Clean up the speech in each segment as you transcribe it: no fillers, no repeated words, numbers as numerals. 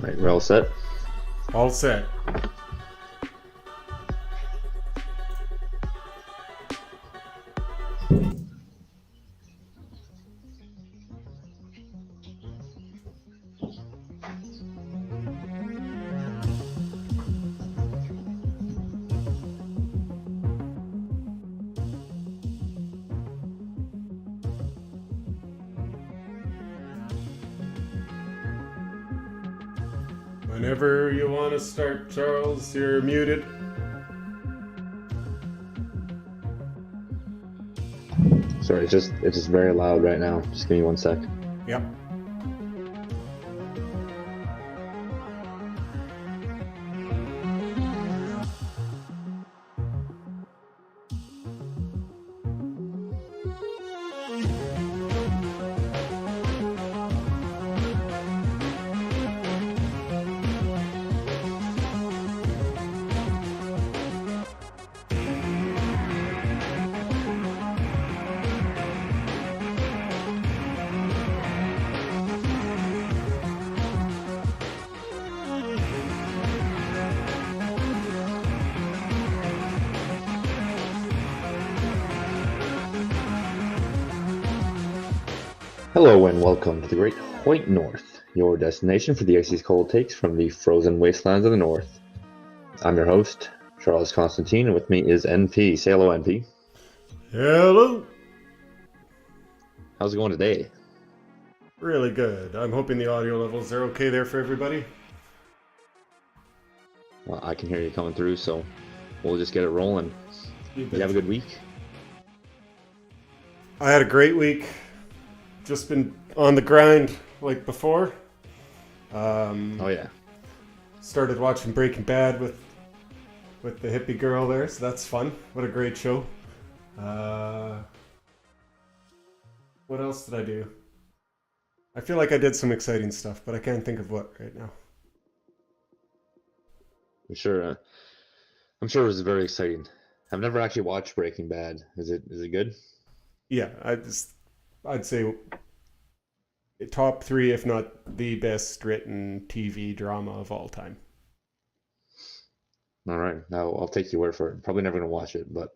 Right, we're all set. All set. Whenever you want to start, Charles, you're muted. Sorry, it's just very loud right now. Just give me 1 sec. Yep. Hello and welcome to the Great Huyte North, your destination for the iciest cold takes from the frozen wastelands of the north. I'm your host, Charles Constantine, and with me is NP. Say hello, NP. Hello. How's it going today? Really good. I'm hoping the audio levels are okay there for everybody. Well, I can hear you coming through, so we'll just get it rolling. You have a good week? I had a great week. Just been on the grind like before. Oh yeah. Started watching Breaking Bad with the hippie girl there, so that's fun. What a great show. What else did I do? I feel like I did some exciting stuff, but I can't think of what right now. I'm sure. I'm sure it was very exciting. I've never actually watched Breaking Bad. Is it good? Yeah, I'd say top three, if not the best written TV drama of all time. All right. Now I'll take your word for it. Probably never gonna watch it, but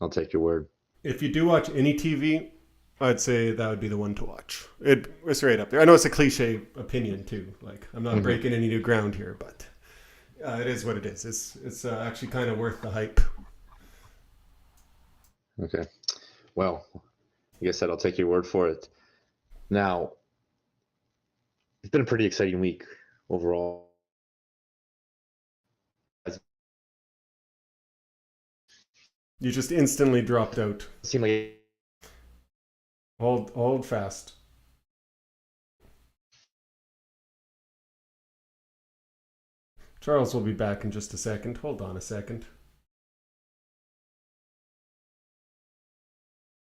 I'll take your word. If you do watch any TV, I'd say that would be the one to watch. It's right up there. I know it's a cliche opinion too. Like I'm not breaking any new ground here, but it is what it is. It's actually kind of worth the hype. Okay. Well, like I said, I'll take your word for it. Now, it's been a pretty exciting week overall. It You just instantly dropped out. seemed like Hold fast. Charles will be back in just a second. Hold on a second.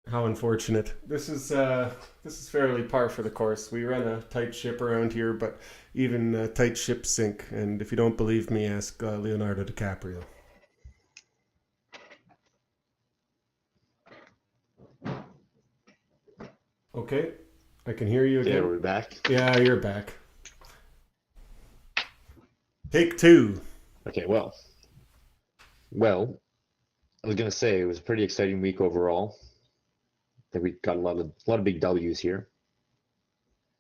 How unfortunate. This is fairly par for the course. We run a tight ship around here, but even tight ships sink. And if you don't believe me, ask Leonardo DiCaprio. Okay, I can hear you yeah, again. we're back. Yeah, you're back. Take two. Okay, well, I was gonna say it was a pretty exciting week overall. I think we got a lot of big W's here,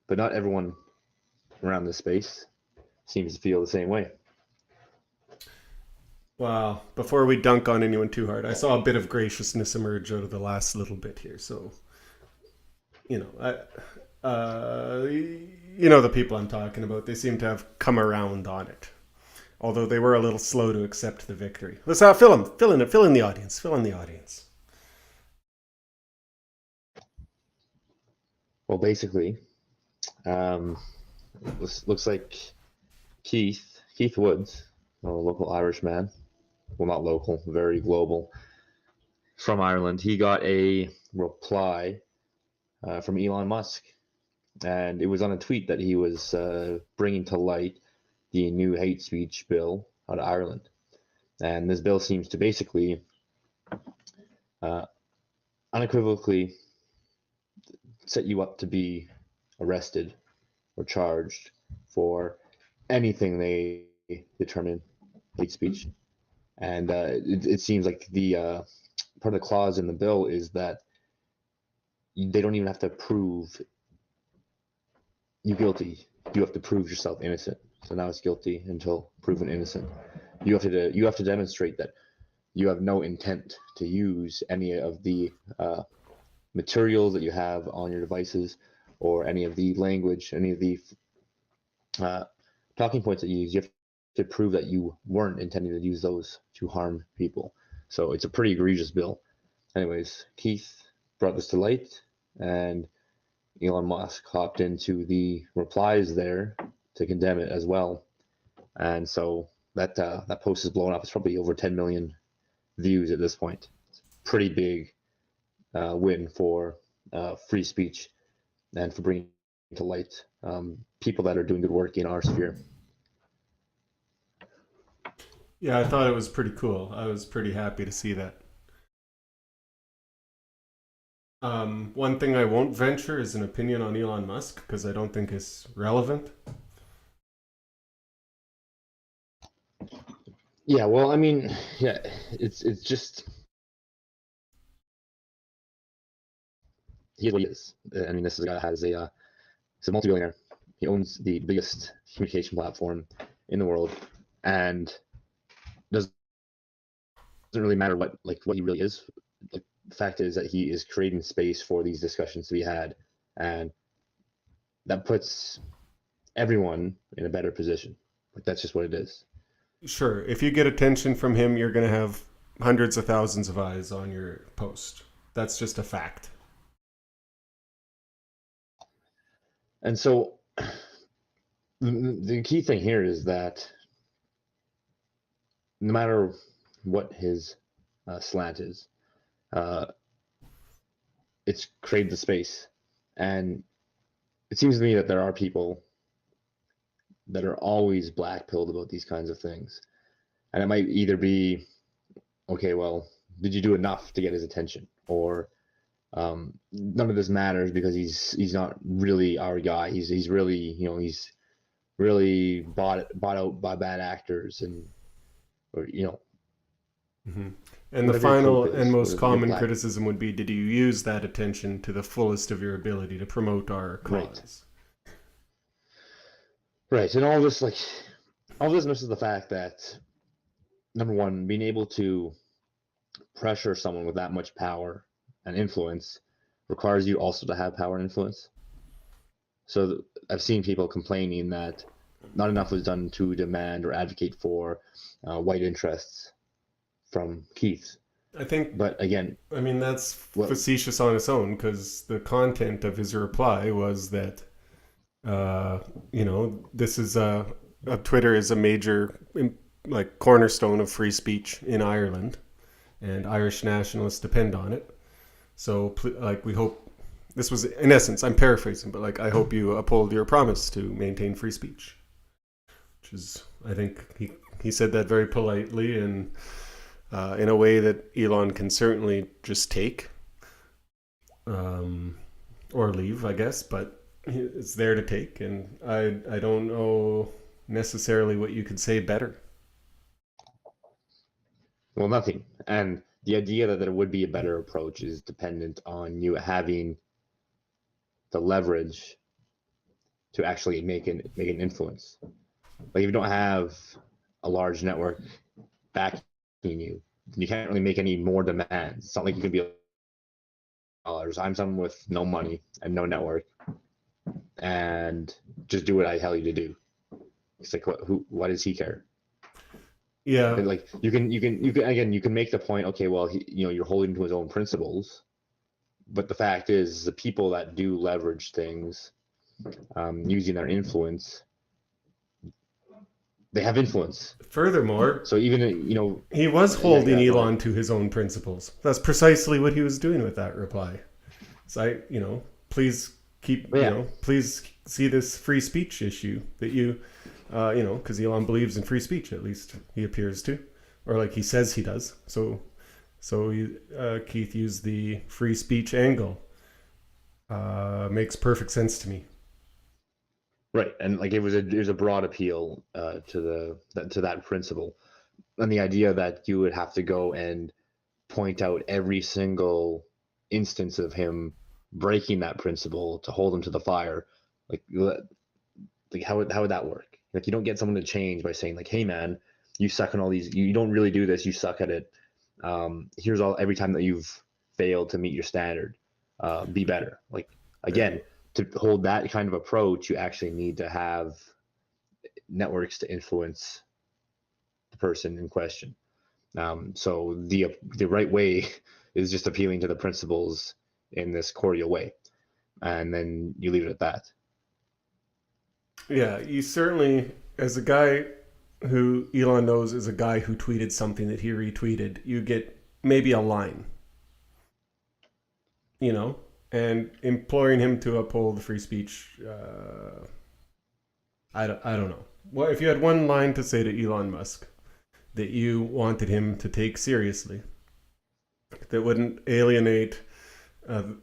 but not everyone around this space seems to feel the same way. Well, before we dunk on anyone too hard, I saw a bit of graciousness emerge out of the last little bit here. So, you know, you know the people I'm talking about. They seem to have come around on it, although they were a little slow to accept the victory. Let's fill in the audience, fill in the audience. Well, basically, looks like Keith Woods, a local Irish man, well, not local, very global, from Ireland. He got a reply from Elon Musk, and it was on a tweet that he was bringing to light the new hate speech bill out of Ireland. And this bill seems to basically uh, unequivocally set you up to be arrested or charged for anything they determine hate speech. And it seems like the part of the clause in the bill is that they don't even have to prove you guilty. You have to prove yourself innocent. So now it's guilty until proven innocent. You have to demonstrate that you have no intent to use any of the materials that you have on your devices, or any of the language, any of the uh, talking points that you use. You have to prove that you weren't intending to use those to harm people. So it's a pretty egregious bill. Anyways, Keith brought this to light, and Elon Musk hopped into the replies there to condemn it as well. And so that post is blown up. It's probably over 10 million views at this point. It's a pretty big win for free speech and for bringing to light people that are doing good work in our sphere. Yeah, I thought it was pretty cool. I was pretty happy to see that. One thing I won't venture is an opinion on Elon Musk because I don't think it's relevant. Yeah, well, I mean, yeah, it's just he is what he is. I mean, this is a guy that has he's a multi-billionaire. He owns the biggest communication platform in the world, and doesn't really matter what he really is. Like, the fact is that he is creating space for these discussions to be had, and that puts everyone in a better position. Like, that's just what it is. Sure, if you get attention from him, you're going to have hundreds of thousands of eyes on your post. That's just a fact. And so the key thing here is that no matter what his slant is, uh, it's created the space. And it seems to me that there are people that are always black pilled about these kinds of things. And it might either be, okay, well, did you do enough to get his attention? Or none of this matters because he's not really our guy. He's really, he's really bought out by bad actors, and or Mm-hmm. And the whatever your trope final and is, most your common black. criticism would be, did you use that attention to the fullest of your ability to promote our Right, cause? right, and all this misses the fact that, number one, being able to pressure someone with that much power and influence requires you also to have power and influence. So I've seen people complaining that not enough was done to demand or advocate for white interests from Keith. I think, But again, I mean, that's well, facetious on its own because the content of his reply was that, uh, this is Twitter is a major, like, cornerstone of free speech in Ireland, and Irish nationalists depend on it. So, like, we hope this was, in essence, I'm paraphrasing, but like, I hope you uphold your promise to maintain free speech, which is, I think he said that very politely and in a way that Elon can certainly just take um, or leave, I guess, but it's there to take, and I don't know necessarily what you could say better. well, nothing. And the idea that there would be a better approach is dependent on you having the leverage to actually make an influence. Like, if you don't have a large network backing you, you can't really make any more demands. It's not like you can be dollars. I'm someone with no money and no network, and just do what I tell you to do. It's like, what does he care? Yeah, Like, you can make the point. Okay, well, you're holding to his own principles, but the fact is, the people that do leverage things, using their influence, they have influence. furthermore, So even he was yeah, holding yeah, go ahead. Elon to his own principles. That's precisely what he was doing with that reply. So please keep, But yeah, please see this free speech issue that because Elon believes in free speech, at least he appears to, or like he says he does. So Keith used the free speech angle. Makes perfect sense to me. right, and like it was a broad appeal to that principle, and the idea that you would have to go and point out every single instance of him breaking that principle to hold him to the fire, like how would that work? Like you don't get someone to change by saying like, hey man, you suck on all these, you don't really do this, you suck at it. Here's all every time that you've failed to meet your standard, be better. Like Yeah. again, to hold that kind of approach, you actually need to have networks to influence the person in question. So the right way is just appealing to the principles in this cordial way, and then you leave it at that. Yeah, you certainly, as a guy who Elon knows is a guy who tweeted something that he retweeted, you get maybe a line, you know, and imploring him to uphold free speech. I don't know. Well, if you had one line to say to Elon Musk that you wanted him to take seriously, that wouldn't alienate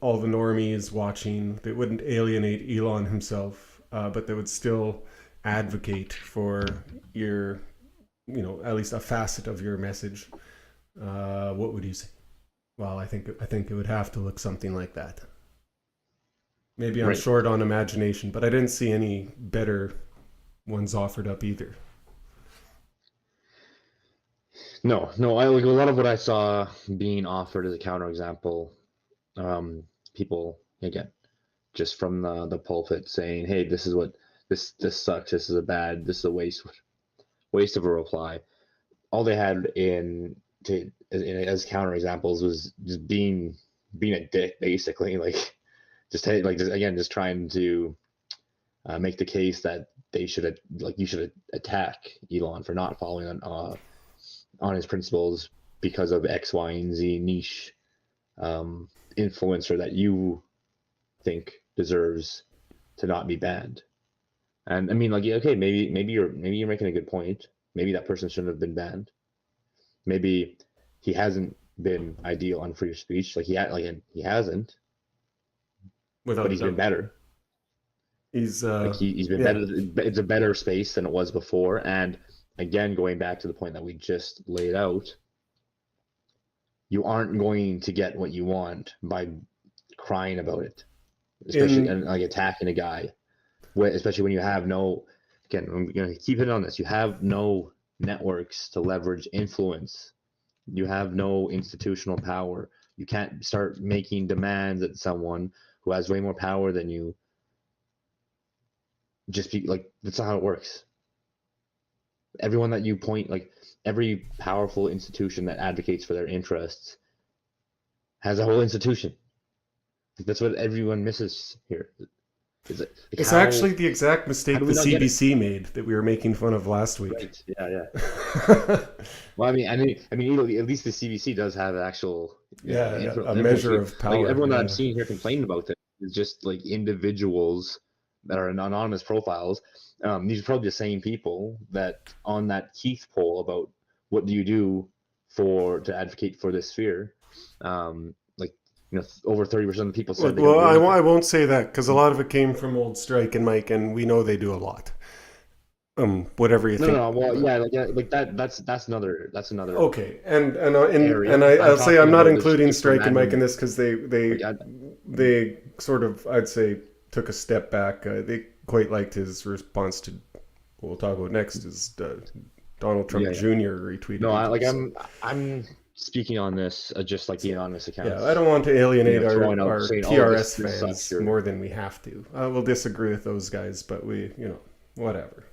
all the normies watching, that wouldn't alienate Elon himself, but that would still advocate for your, at least a facet of your message, what would you say? Well, I think it would have to look something like that. Maybe I'm Right. short on imagination, but I didn't see any better ones offered up either. No, no. I like a lot of what I saw being offered as a counterexample. People again, just from the pulpit saying, "Hey, this is what this sucks. This is a waste of a reply." All they had as counterexamples was just being a dick, basically. Like just trying to make the case that they should like you should attack Elon for not following on his principles because of X, Y, and Z niche um, influencer that you think deserves to not be banned. And I mean, like, yeah, okay, maybe you're making a good point. Maybe that person shouldn't have been banned. Maybe he hasn't been ideal on free speech. He hasn't, but Without a he's been doubt. better. He's Like he's been yeah. better. It's a better space than it was before. And again, going back to the point that we just laid out, you aren't going to get what you want by crying about it, especially In and like attacking a guy. Especially when you have no, again, I'm gonna keep it on this. You have no networks to leverage influence. You have no institutional power. You can't start making demands at someone who has way more power than you. Just be like that's not how it works. Everyone that you point like every powerful institution that advocates for their interests has a whole institution. That's what everyone misses here. Is it like It's actually the exact how mistake do the we not get it? CBC made that we were making fun of last week. Right. Yeah. Yeah. Well, at least the CBC does have actual Yeah, a influence. measure of Like power. everyone that I'm Yeah. seeing here complaining about this is just like individuals that are anonymous profiles. These are probably the same people that on that Keith poll about what do you do to advocate for this sphere, like over 30% of the people said they don't Well, do anything. I won't say that because a lot of it came from Old Strike and Mike, and we know they do a lot. Whatever you No, no, think. no. Well, yeah, like that. That's another Okay, and area. I'm I'll say I'm talking not about including just Strike and Mike in imagine this because like they sort of, I'd say, took a step back. They quite liked his response to what we'll talk about next is Donald Trump yeah, yeah. Jr. retweeted No, him. So I'm speaking on this just like the anonymous yeah, I accounts. don't want to alienate Throwing out our saying, "Oh, TRS this sucks." fans Here, more than we have to. We'll disagree with those guys, but whatever.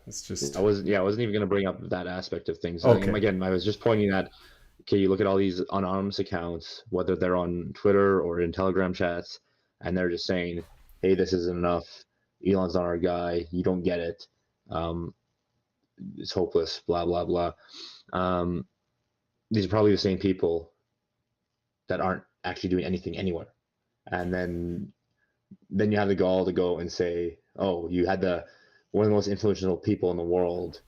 It's just I wasn't even going to bring up that aspect of things. okay. Again, I was just pointing at, okay, you look at all these anonymous accounts, whether they're on Twitter or in Telegram chats, and they're just saying, "Hey, this isn't enough. Elon's not our guy. You don't get it. Um, it's hopeless." Blah blah blah. Um, these are probably the same people that aren't actually doing anything anywhere. And then you have the gall to go and say, "Oh, you had the one of the most influential people in the world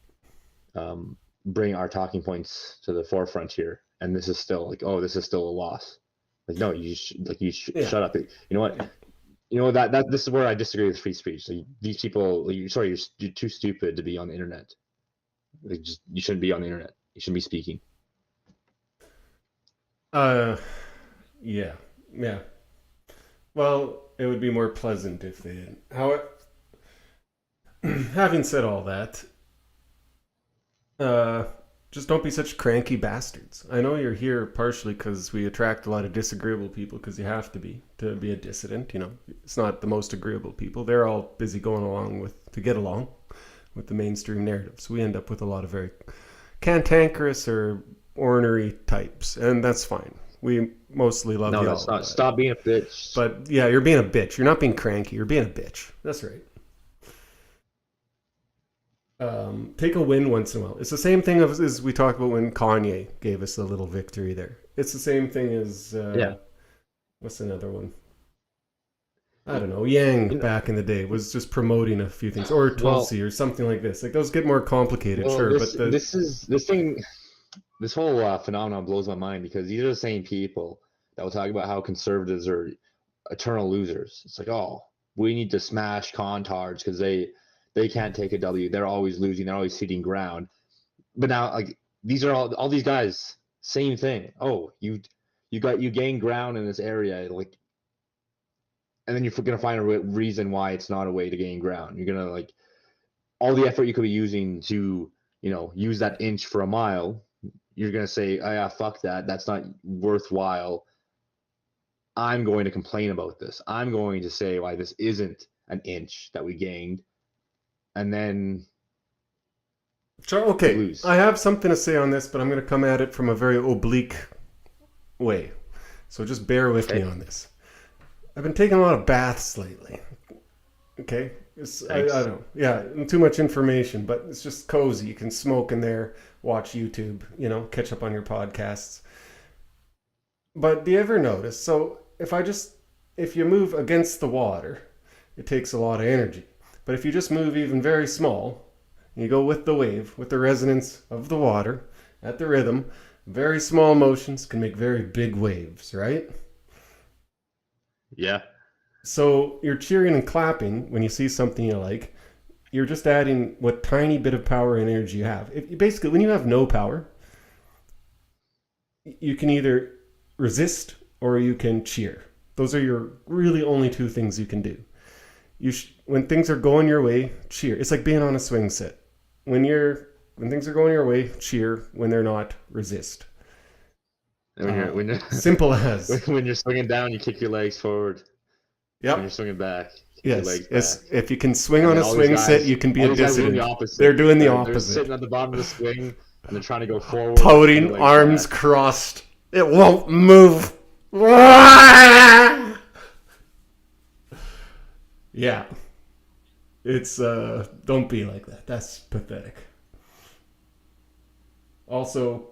bring our talking points to the forefront here, and this is still a loss." Like, no, Yeah. shut up. You know what? You know that this is where I disagree with free speech. Like, these people, like, you're too stupid to be on the internet. Like, you shouldn't be on the internet. You shouldn't be speaking. Uh, yeah, yeah. Well, it would be more pleasant if they didn't. How, having said all that, uh, just don't be such cranky bastards. I know you're here partially because we attract a lot of disagreeable people because you have to be a dissident. You know, it's not the most agreeable people. They're all busy going along to get along with the mainstream narrative. So we end up with a lot of very cantankerous or ornery types, and that's fine. We mostly love No, y'all. that's not. Stop being a bitch. But yeah, you're being a bitch. You're not being cranky. You're being a bitch. That's right. Take a win once in a while. It's the same thing as we talked about when Kanye gave us a little victory there. It's the same thing as Yeah. What's another one? I don't know. Yang back in the day was just promoting a few things, or Tulsi or something like this. Like those get more complicated, well, sure, this, but this whole phenomenon blows my mind because these are the same people that will talk about how conservatives are eternal losers. It's like, oh, we need to smash contards because they can't take a W. They're always losing. They're always ceding ground. But now, like, these are all these guys, same thing. Oh, you gain ground in this area, like, and then you're gonna find a reason why it's not a way to gain ground. You're gonna, like, all the effort you could be using to, use that inch for a mile. You're gonna say, oh, yeah, fuck that. That's not worthwhile. I'm going to complain about this. I'm going to say why this isn't an inch that we gained, and then sure, okay. lose. I have something to say on this, but I'm going to come at it from a very oblique way. So just bear with me on this. I've been taking a lot of baths lately. Okay? I don't know. Yeah, too much information, but it's just cozy. You can smoke in there, watch YouTube, catch up on your podcasts. But do you ever notice? So if you move against the water, it takes a lot of energy. But if you just move even very small, you go with the wave, with the resonance of the water, at the rhythm, very small motions can make very big waves, right? Yeah. So you're cheering and clapping when you see something you like. You're just adding what tiny bit of power and energy you have. Basically, when you have no power, you can either resist or you can cheer. Those are your really only two things you can do. When things are going your way, cheer. It's like being on a swing set. When things are going your way, cheer. When they're not, resist. When you're simple as. When you're swinging down, you kick your legs forward. Yep. When you're swinging back, yes. If you can swing on a swing set, you can be a dissident. They're doing the opposite. They're sitting at the bottom of the swing and they're trying to go forward. Pouting, arms crossed. It won't move. Yeah. It's don't be like that. That's pathetic. Also,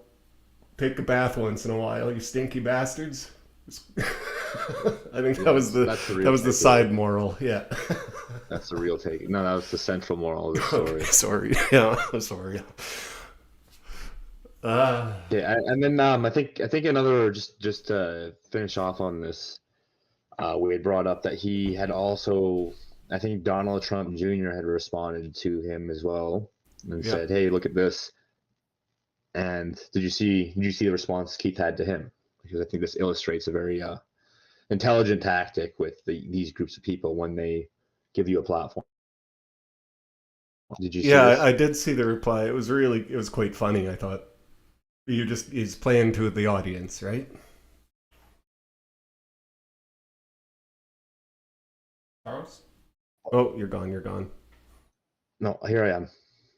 take a bath once in a while, you stinky bastards. I think that was the side moral. Yeah. That's the real take. No, that was the central moral of the story. Okay, sorry. Yeah, sorry. Yeah, and then I think another just to finish off on this, we had brought up that he had also, I think Donald Trump Jr. had responded to him as well and said, "Hey, look at this." And did you see the response Keith had to him? Because I think this illustrates a very intelligent tactic with these groups of people when they give you a platform. Did you see this? I did see the reply. It was quite funny, I thought. He's playing to the audience, right? Charles? Oh, you're gone. No, here I am.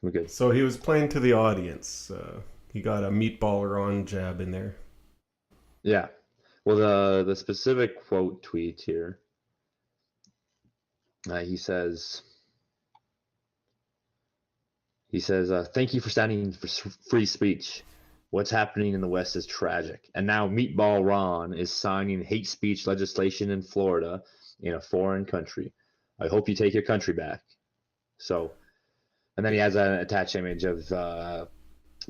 We're good. So he was playing to the audience. He got a meatballer on jab in there. Yeah. Well, the specific quote tweet here, he says, "Thank you for standing for free speech. What's happening in the West is tragic. And now Meatball Ron is signing hate speech legislation in Florida in a foreign country. I hope you take your country back." So, and then he has an attached image of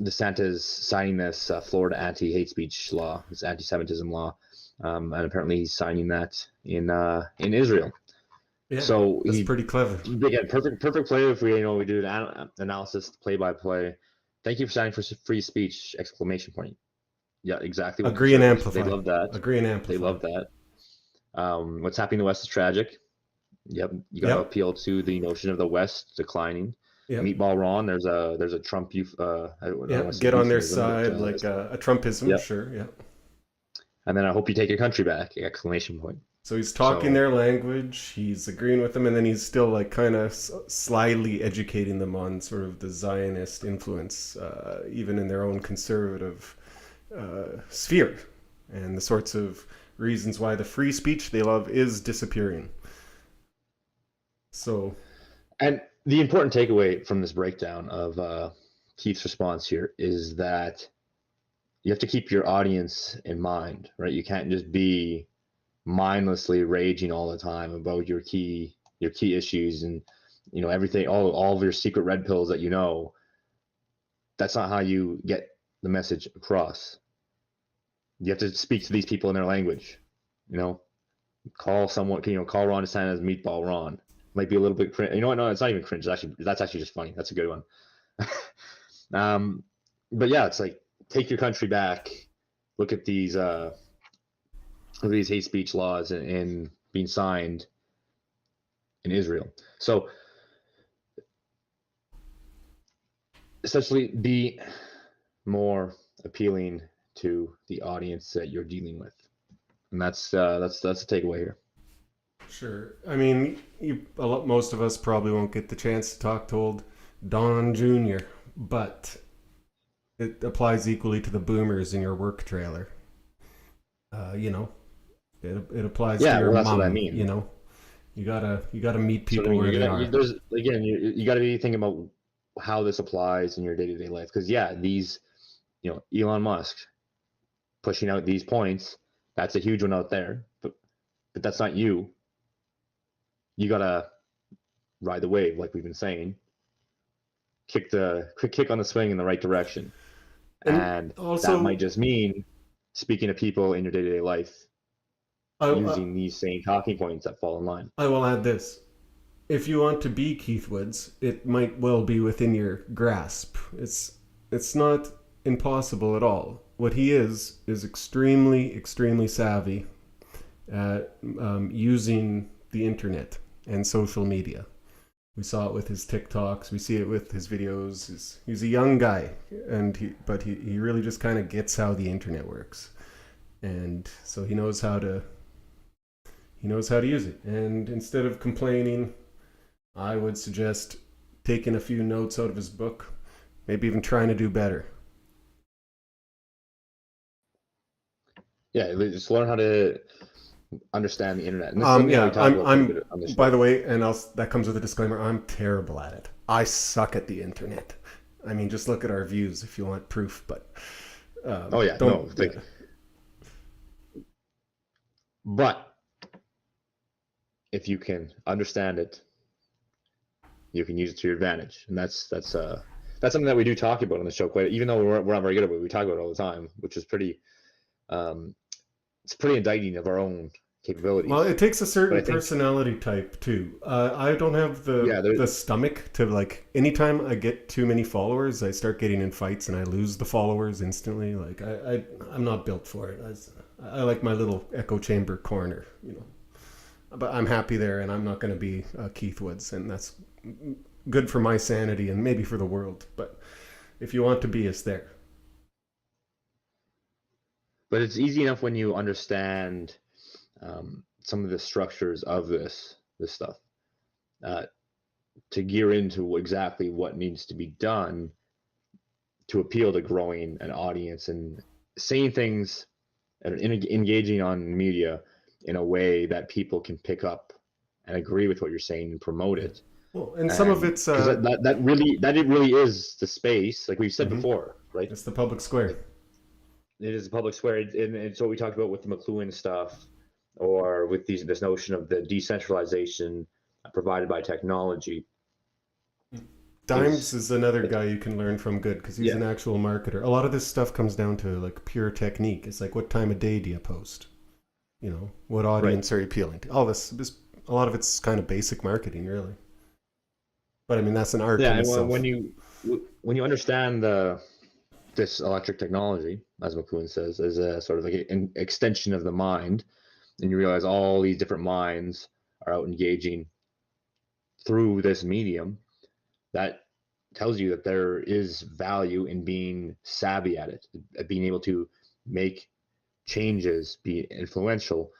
DeSantis signing this Florida anti-hate speech law, this anti-Semitism law. And apparently he's signing that in Israel. Yeah, So that's he pretty clever. again perfect play if we do an analysis play by play. Thank you for signing for free speech! Exclamation point. Yeah, exactly what Agree and conservatives they amplify. love that. Agree and They amplify. love that. What's happening in the West is tragic. Yep, you got to Yep. appeal to the notion of the West declining. Yep. Meatball Ron, there's a Trump I don't Yeah. want to say Get on their euphemism, but side like a Trumpism. yep. Sure. Yeah. And then I hope you take your country back! Exclamation point. So he's talking So their language, he's agreeing with them, and then he's still like kind of slyly educating them on sort of the Zionist influence, even in their own conservative sphere, and the sorts of reasons why the free speech they love is disappearing. So, and the important takeaway from this breakdown of Keith's response here is that you have to keep your audience in mind, right? You can't just be mindlessly raging all the time about your key issues and everything, all of your secret red pills that that's not how you get the message across. You have to speak to these people in their language. Call someone, call Ron DeSantis Meatball Ron. Might be a little bit cringe. You know what? No, it's not even cringe. That's actually just funny. That's a good one. But yeah, it's like, take your country back. Look at these hate speech laws and being signed in Israel. So essentially, be more appealing to the audience that you're dealing with, and that's the takeaway here. sure. I mean, most of us probably won't get the chance to talk to old Don Jr., but it applies equally to the boomers in your work trailer. You know, it applies to Yeah, your well, that's mom. what I mean. You gotta meet So people where they are. there's again, you got to be thinking about how this applies in your day-to-day life, because these, Elon Musk pushing out these points, that's a huge one out there, but that's not you. You gotta ride the wave, like we've been saying. Kick on the swing in the right direction, And and that also, might just mean speaking to people in your day-to-day life I, using these same talking points that fall in line. I will add this. If you want to be Keith Woods, it might well be within your grasp. It's not impossible at all. What he is extremely, extremely savvy at using the internet and social media. We saw it with his TikToks. We see it with his videos. He's a young guy, but he really just kind of gets how the internet works, and so he knows how to use it. And instead of complaining, I would suggest taking a few notes out of his book, maybe even trying to do better. Yeah, just learn how to understand the internet. And this is something that Yeah, we talk about quite a bit on the show. by the way, and that comes with a disclaimer, I'm terrible at it. I suck at the internet. I mean, just look at our views if you want proof, but Oh yeah, no, but if you can understand it, you can use it to your advantage, and that's something that we do talk about on the show quite. Even though we're not very good at it, we talk about it all the time, which is pretty. It's pretty indicting of our own capabilities. Well, it takes a certain personality type too. I don't have the stomach to, like, anytime I get too many followers, I start getting in fights and I lose the followers instantly. Like I'm not built for it. I like my little echo chamber corner, But I'm happy there, and I'm not going to be Keith Woods, and that's good for my sanity and maybe for the world. But if you want to be us there. But it's easy enough when you understand some of the structures of this stuff to gear into exactly what needs to be done to appeal to growing an audience and saying things and engaging on media in a way that people can pick up and agree with what you're saying and promote it. Well, and some of it's that really is the space, like we've said before, right? It's the public square. It is a public square, and it's what we talked about with the McLuhan stuff, or with this notion of the decentralization provided by technology. Dimes is another guy you can learn from good, because he's an actual marketer. A lot of this stuff comes down to like pure technique. It's like, what time of day do you post? What audience are you appealing to? All this a lot of it's kind of basic marketing, really. But I mean, that's an art Yeah, in and itself. when you understand this electric technology, as McLuhan says, is a sort of like an extension of the mind, and you realize all these different minds are out engaging through this medium, that tells you that there is value in being savvy at it, at being able to make changes, be influential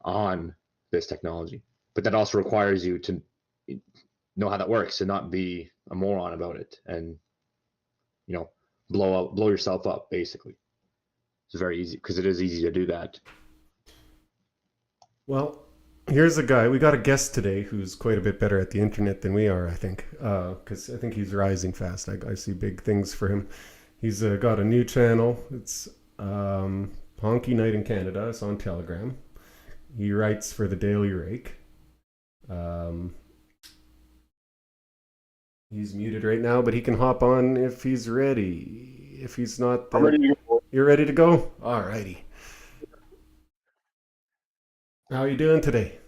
on this technology. But that also requires you to know how that works and not be a moron about it, and you know blow yourself up. Basically, it's very easy because it is easy to do that. Well, here's a guy. We got a guest today who's quite a bit better at the internet than we are, I think, because I think he's rising fast. I see big things for him. He's got a new channel. It's Honky Night in Canada. It's on Telegram. He writes for the Daily Rake. Um, he's muted right now, but he can hop on if he's ready. If he's not, I'm then ready to go. you're ready to go? All righty. How are you doing today?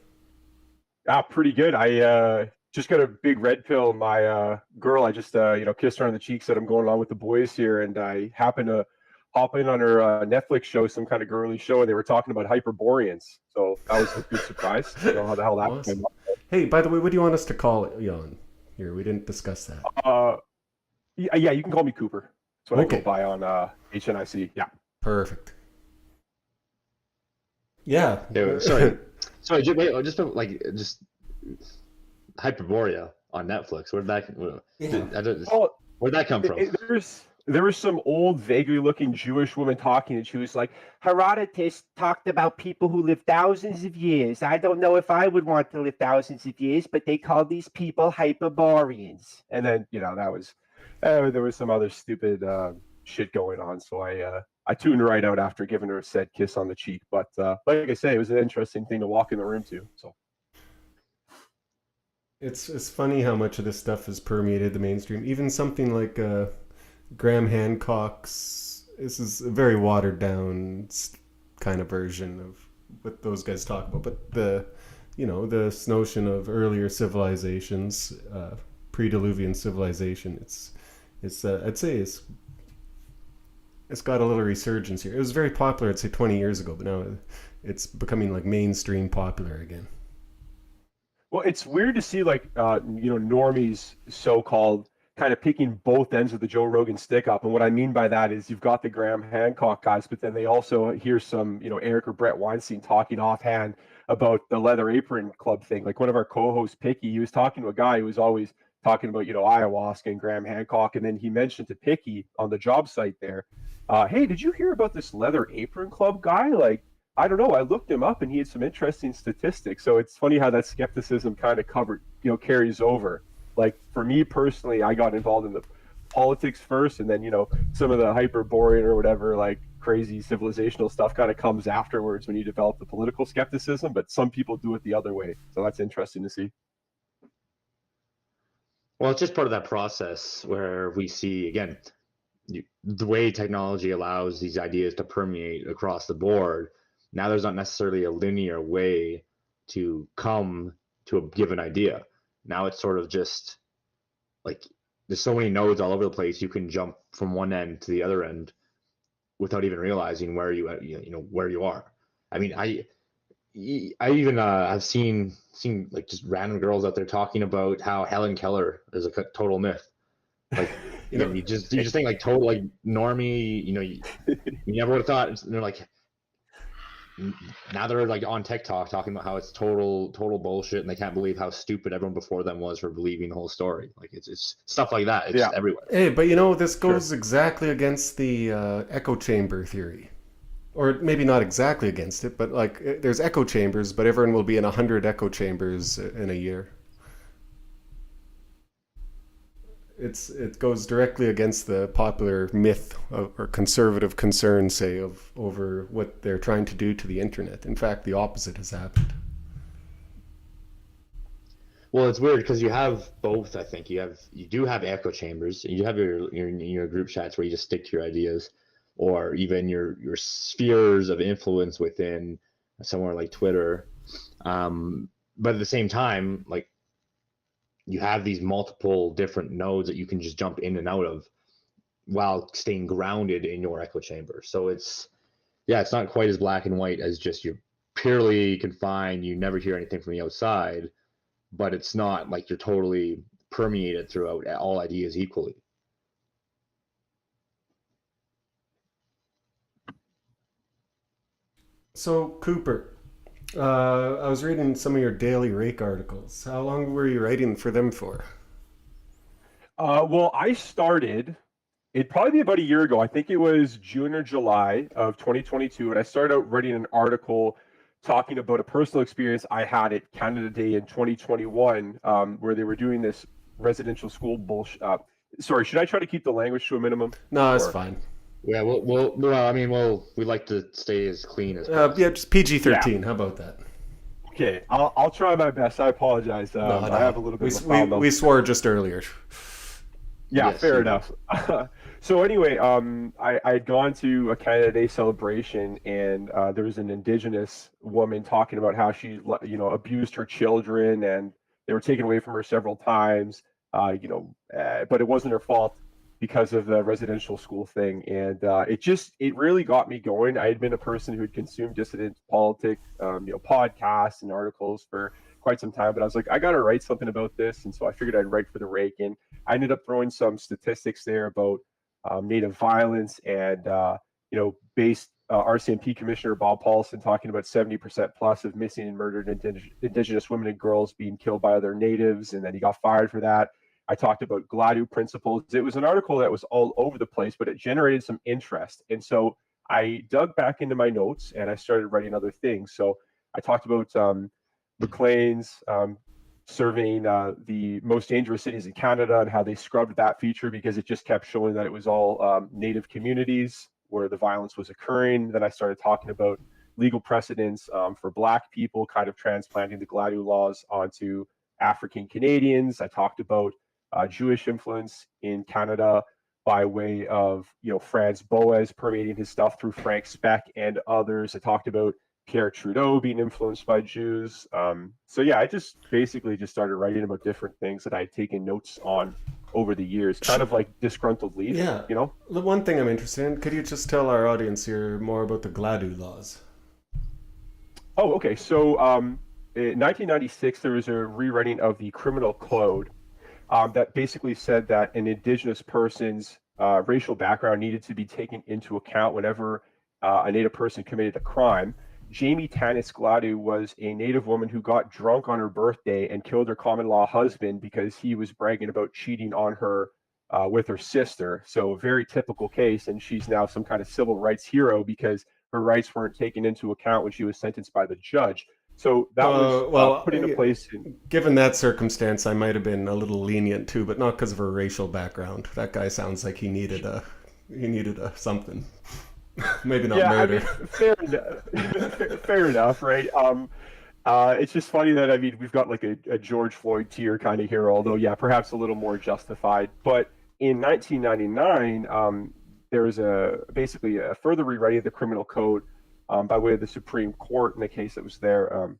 Pretty good. I just got a big red pill. My girl, I just kissed her on the cheek, said I'm going along with the boys here, and I happened to hop in on her Netflix show, some kind of girly show, and they were talking about Hyperboreans. So that was a good surprise. I don't know how the hell that Awesome. came up. Hey, by the way, what do you want us to call it, Jan? Here, we didn't discuss that. Yeah, you can call me Cooper. That's what I Okay. go by on HNIC. Yeah. Perfect. Yeah. Yeah, sorry, wait, just Hyperborea on Netflix. Well, Where'd that come from? There was some old, vaguely looking Jewish woman talking, and she was like, Herodotus talked about people who live thousands of years. I don't know if I would want to live thousands of years, but they call these people Hyperboreans. And then, that was, there was some other stupid shit going on. So I tuned right out after giving her a said kiss on the cheek. But like I say, it was an interesting thing to walk in the room to. So. It's funny how much of this stuff has permeated the mainstream. Even something like Graham Hancock's. This is a very watered down kind of version of what those guys talk about. But this notion of earlier civilizations, pre-Diluvian civilization. It's I'd say it's got a little resurgence here. It was very popular, I'd say 20 years ago, but now it's becoming like mainstream popular again. Well, it's weird to see normies so-called kind of picking both ends of the Joe Rogan stick up. And what I mean by that is you've got the Graham Hancock guys, but then they also hear some, Eric or Brett Weinstein talking offhand about the Leather Apron Club thing. Like one of our co-hosts, Picky, he was talking to a guy who was always talking about, ayahuasca and Graham Hancock. And then he mentioned to Picky on the job site there, hey, did you hear about this Leather Apron Club guy? Like, I don't know. I looked him up and he had some interesting statistics. So it's funny how that skepticism kind of carries over. Like for me personally, I got involved in the politics first, and then some of the Hyperborean or whatever like crazy civilizational stuff kind of comes afterwards when you develop the political skepticism. But some people do it the other way, so that's interesting to see. Well, it's just part of that process where we see again the way technology allows these ideas to permeate across the board. Now there's not necessarily a linear way to come to a given idea. Now it's sort of just like there's so many nodes all over the place. You can jump from one end to the other end without even realizing where where you are. I mean, I even I've seen like just random girls out there talking about how Helen Keller is a total myth. Like you just think like total like normie. You never would have thought. And they're like. Now they're like on TikTok talking about how it's total bullshit, and they can't believe how stupid everyone before them was for believing the whole story. Like it's stuff like that. It's just everywhere. Hey, but this goes exactly against the echo chamber theory, or maybe not exactly against it, but like there's echo chambers, but everyone will be in 100 echo chambers in a year. It goes directly against the popular myth or conservative concern, say, over what they're trying to do to the internet. In fact, the opposite has happened. Well, it's weird because you have both. I think you do have echo chambers. You have your group chats where you just stick to your ideas, or even your spheres of influence within somewhere like Twitter. but at the same time, like, you have these multiple different nodes that you can just jump in and out of while staying grounded in your echo chamber. So it's not quite as black and white as just you're purely confined, you never hear anything from the outside, but it's not like you're totally permeated throughout all ideas equally. So, Cooper, I was reading some of your daily rake articles. How long were you writing for them for? Well, I started, it'd probably be about a year ago. I think it was June or July of 2022. And I started out writing an article talking about a personal experience I had at Canada Day in 2021, where they were doing this residential school bullshit. Sorry, should I try to keep the language to a minimum? No, it's Or- fine. Yeah, we like to stay as clean as possible. Yeah, just PG-13. How about that? Okay, I'll try my best. I apologize. No. I have a little bit of a foul mouth. We swore just earlier. Yeah, Yes, fair you enough. So anyway, I'd gone to a Canada Day celebration, and there was an Indigenous woman talking about how she, abused her children, and they were taken away from her several times. But it wasn't her fault because of the residential school thing, and it really got me going. I had been a person who had consumed dissident politics, podcasts and articles for quite some time, but I was like, I got to write something about this, and so I figured I'd write for the rake, and I ended up throwing some statistics there about Native violence and based RCMP Commissioner Bob Paulson talking about 70% plus of missing and murdered Indigenous women and girls being killed by other natives, and then he got fired for that. I talked about Gladue principles. It was an article that was all over the place, but it generated some interest, and so I dug back into my notes and I started writing other things. So I talked about Maclean's surveying the most dangerous cities in Canada and how they scrubbed that feature because it just kept showing that it was all Native communities where the violence was occurring. Then I started talking about legal precedents for Black people, kind of transplanting the Gladue laws onto African Canadians. I talked about Jewish influence in Canada by way of Franz Boas permeating his stuff through Frank Speck and others. I talked about Pierre Trudeau being influenced by Jews. So yeah, I just basically started writing about different things that I had taken notes on over the years, kind of like disgruntled leaf. Yeah. The one thing I'm interested in, could you just tell our audience here more about the Gladue laws? Oh, okay. So in 1996, there was a rewriting of the criminal code that basically said that an Indigenous person's racial background needed to be taken into account whenever a Native person committed a crime. Jamie Tanis Gladue was a Native woman who got drunk on her birthday and killed her common law husband because he was bragging about cheating on her with her sister. So a very typical case, and she's now some kind of civil rights hero because her rights weren't taken into account when she was sentenced by the judge. So that was put into place. Given that circumstance, I might have been a little lenient too, but not because of her racial background. That guy sounds like he needed a something. Maybe not murder. I mean, fair enough, right? It's just funny that we've got like a George Floyd tier kind of hero, although perhaps a little more justified. But in 1999, there was basically a further rewriting of the criminal code by way of the Supreme Court in the case that was there.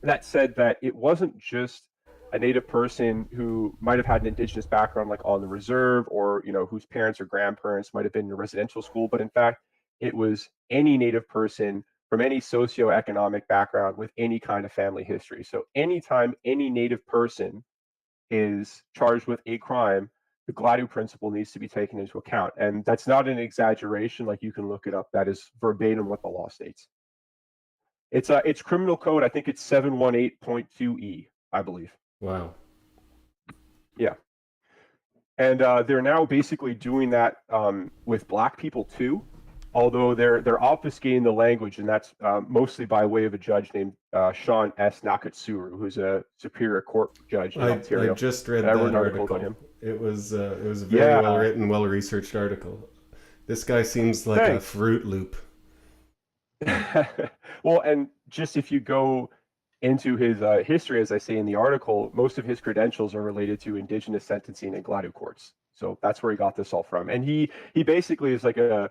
That said that it wasn't just a Native person who might have had an Indigenous background, like on the reserve, or whose parents or grandparents might have been in a residential school, but in fact, it was any Native person from any socioeconomic background with any kind of family history. So anytime any Native person is charged with a crime, the Gladue principle needs to be taken into account. And that's not an exaggeration. Like, you can look it up. That is verbatim what the law states. It's criminal code. I think it's 718.2E, I believe. Wow. Yeah. And they're now basically doing that with Black people too, although they're obfuscating the language, and that's mostly by way of a judge named Sean S. Nakatsuru, who's a Superior Court judge in Ontario. I just read that article about him. It was a very well written, well researched article. This guy seems like a Fruit Loop. Well, and just if you go into his history, as I say in the article, most of his credentials are related to Indigenous sentencing and Gladue courts. So that's where he got this all from. And he basically is like a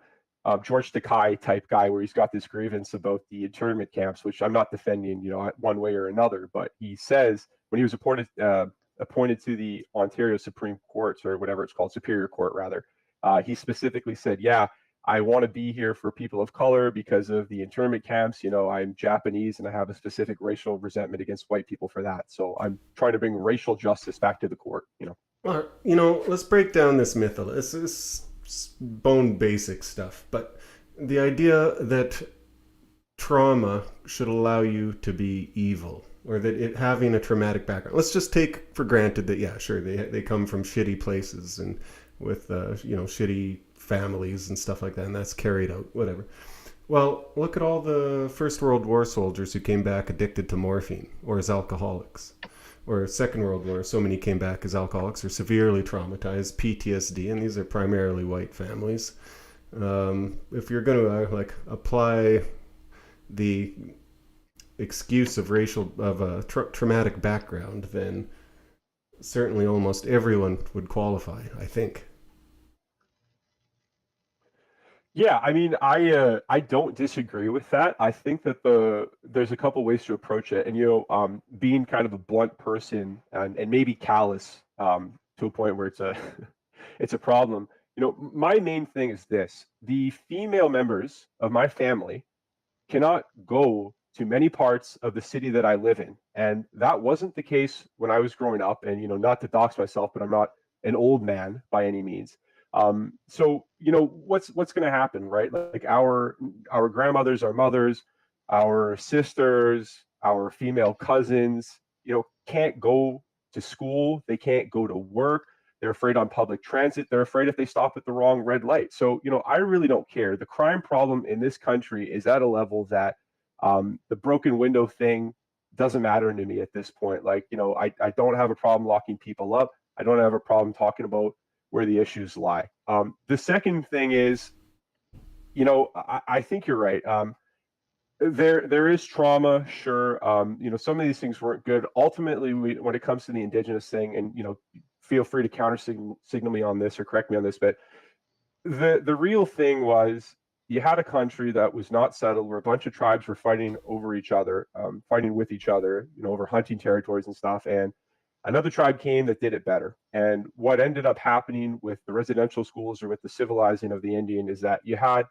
George Takei type guy, where he's got this grievance about the internment camps, which I'm not defending, one way or another. But he says when he was appointed to the Ontario Supreme Court, or whatever it's called, Superior Court rather, he specifically said, "Yeah, I want to be here for people of color because of the internment camps. I'm Japanese and I have a specific racial resentment against white people for that. So I'm trying to bring racial justice back to the court." Well, let's break down this myth a little. This bone basic stuff, but the idea that trauma should allow you to be evil, or that it having a traumatic background. Let's just take for granted that, yeah, sure, they come from shitty places and with shitty families and stuff like that, and that's carried out, whatever. Well, look at all the First World War soldiers who came back addicted to morphine or as alcoholics. Or Second World War, so many came back as alcoholics or severely traumatized, PTSD, and these are primarily white families. If you're going to apply the excuse of a traumatic background, then certainly almost everyone would qualify, I think. Yeah, I mean, I don't disagree with that. I think that there's a couple ways to approach it, and being kind of a blunt person and maybe callous to a point where it's a it's a problem. My main thing is this: the female members of my family cannot go to many parts of the city that I live in, and that wasn't the case when I was growing up. And not to dox myself, but I'm not an old man by any means. So what's going to happen, right? Like our grandmothers, our mothers, our sisters, our female cousins, can't go to school. They can't go to work. They're afraid on public transit. They're afraid if they stop at the wrong red light. So I really don't care. The crime problem in this country is at a level that the broken window thing doesn't matter to me at this point. Like, I don't have a problem locking people up. I don't have a problem talking about where the issues lie. The second thing is, I think you're right. There is trauma, sure. Some of these things weren't good. Ultimately, when it comes to the Indigenous thing, and feel free to counter signal me on this or correct me on this, but the real thing was you had a country that was not settled, where a bunch of tribes were fighting over each other, fighting with each other, over hunting territories and stuff, and another tribe came that did it better. And what ended up happening with the residential schools or with the civilizing of the Indian is that you had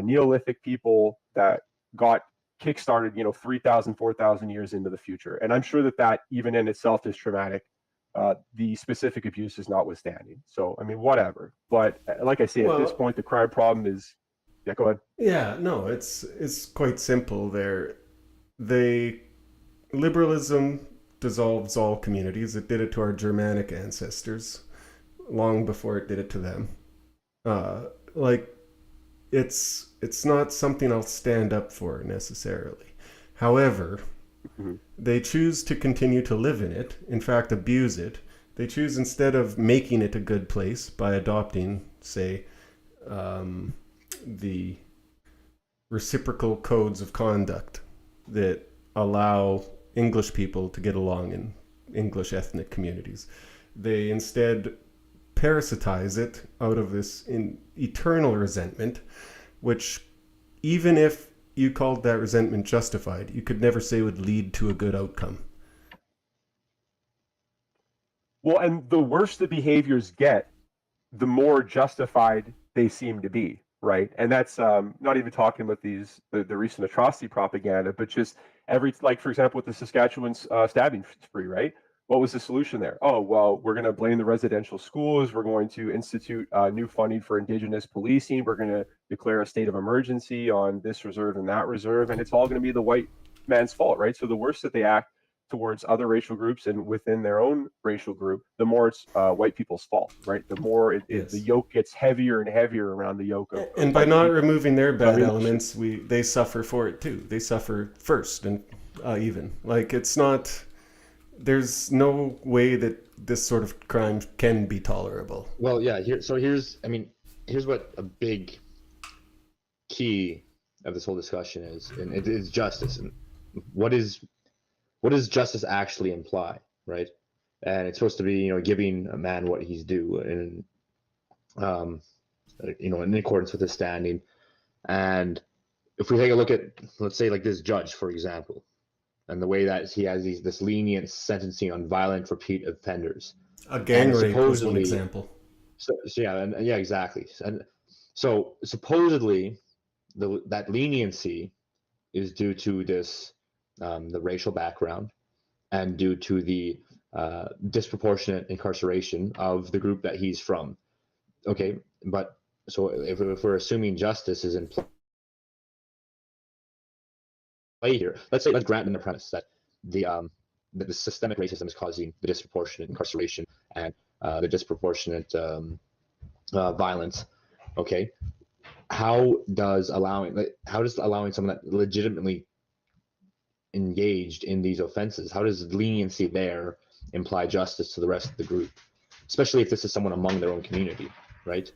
Neolithic people that got kickstarted, 3,000, 4,000 years into the future. And I'm sure that even in itself is traumatic, the specific abuse is notwithstanding. So, I mean, whatever. But like I say, at this point, the crime problem is, yeah, go ahead. Yeah, no, it's quite simple there. Liberalism dissolves all communities. It did it to our Germanic ancestors long before it did it to them. It's not something I'll stand up for necessarily. However, they choose to continue to live in it, in fact abuse it. They choose, instead of making it a good place by adopting, say, the reciprocal codes of conduct that allow English people to get along in English ethnic communities. They instead parasitize it out of this eternal resentment, which, even if you called that resentment justified, you could never say would lead to a good outcome. Well, and the worse the behaviors get, the more justified they seem to be, right? And that's not even talking about the recent atrocity propaganda, but just for example, with the Saskatchewan stabbing spree, right? What was the solution there? Oh, well, we're going to blame the residential schools. We're going to institute new funding for Indigenous policing. We're going to declare a state of emergency on this reserve and that reserve, and it's all going to be the white man's fault, right? So the worse that they act towards other racial groups and within their own racial group, the more it's white people's fault, right? The more the yoke gets heavier and heavier around the yoke. And by not removing their bad elements, they suffer for it too. They suffer first, and even like it's not. There's no way that this sort of crime can be tolerable. Well, yeah. Here's what a big key of this whole discussion is, and it is justice. And what does justice actually imply, right? And it's supposed to be, giving a man what he's due, and in accordance with his standing. And if we take a look at, let's say, like this judge, for example, and the way that he has this lenient sentencing on violent repeat offenders, A gang and rape was one supposedly, example. yeah, and yeah, exactly. And so supposedly, that leniency is due to this, the racial background, and due to the disproportionate incarceration of the group that he's from. Okay, but so if we're assuming justice is in play here, let's grant in the premise that the systemic racism is causing the disproportionate incarceration and the disproportionate violence. Okay, how does allowing someone that legitimately engaged in these offenses, how does leniency there imply justice to the rest of the group, especially if this is someone among their own community, right?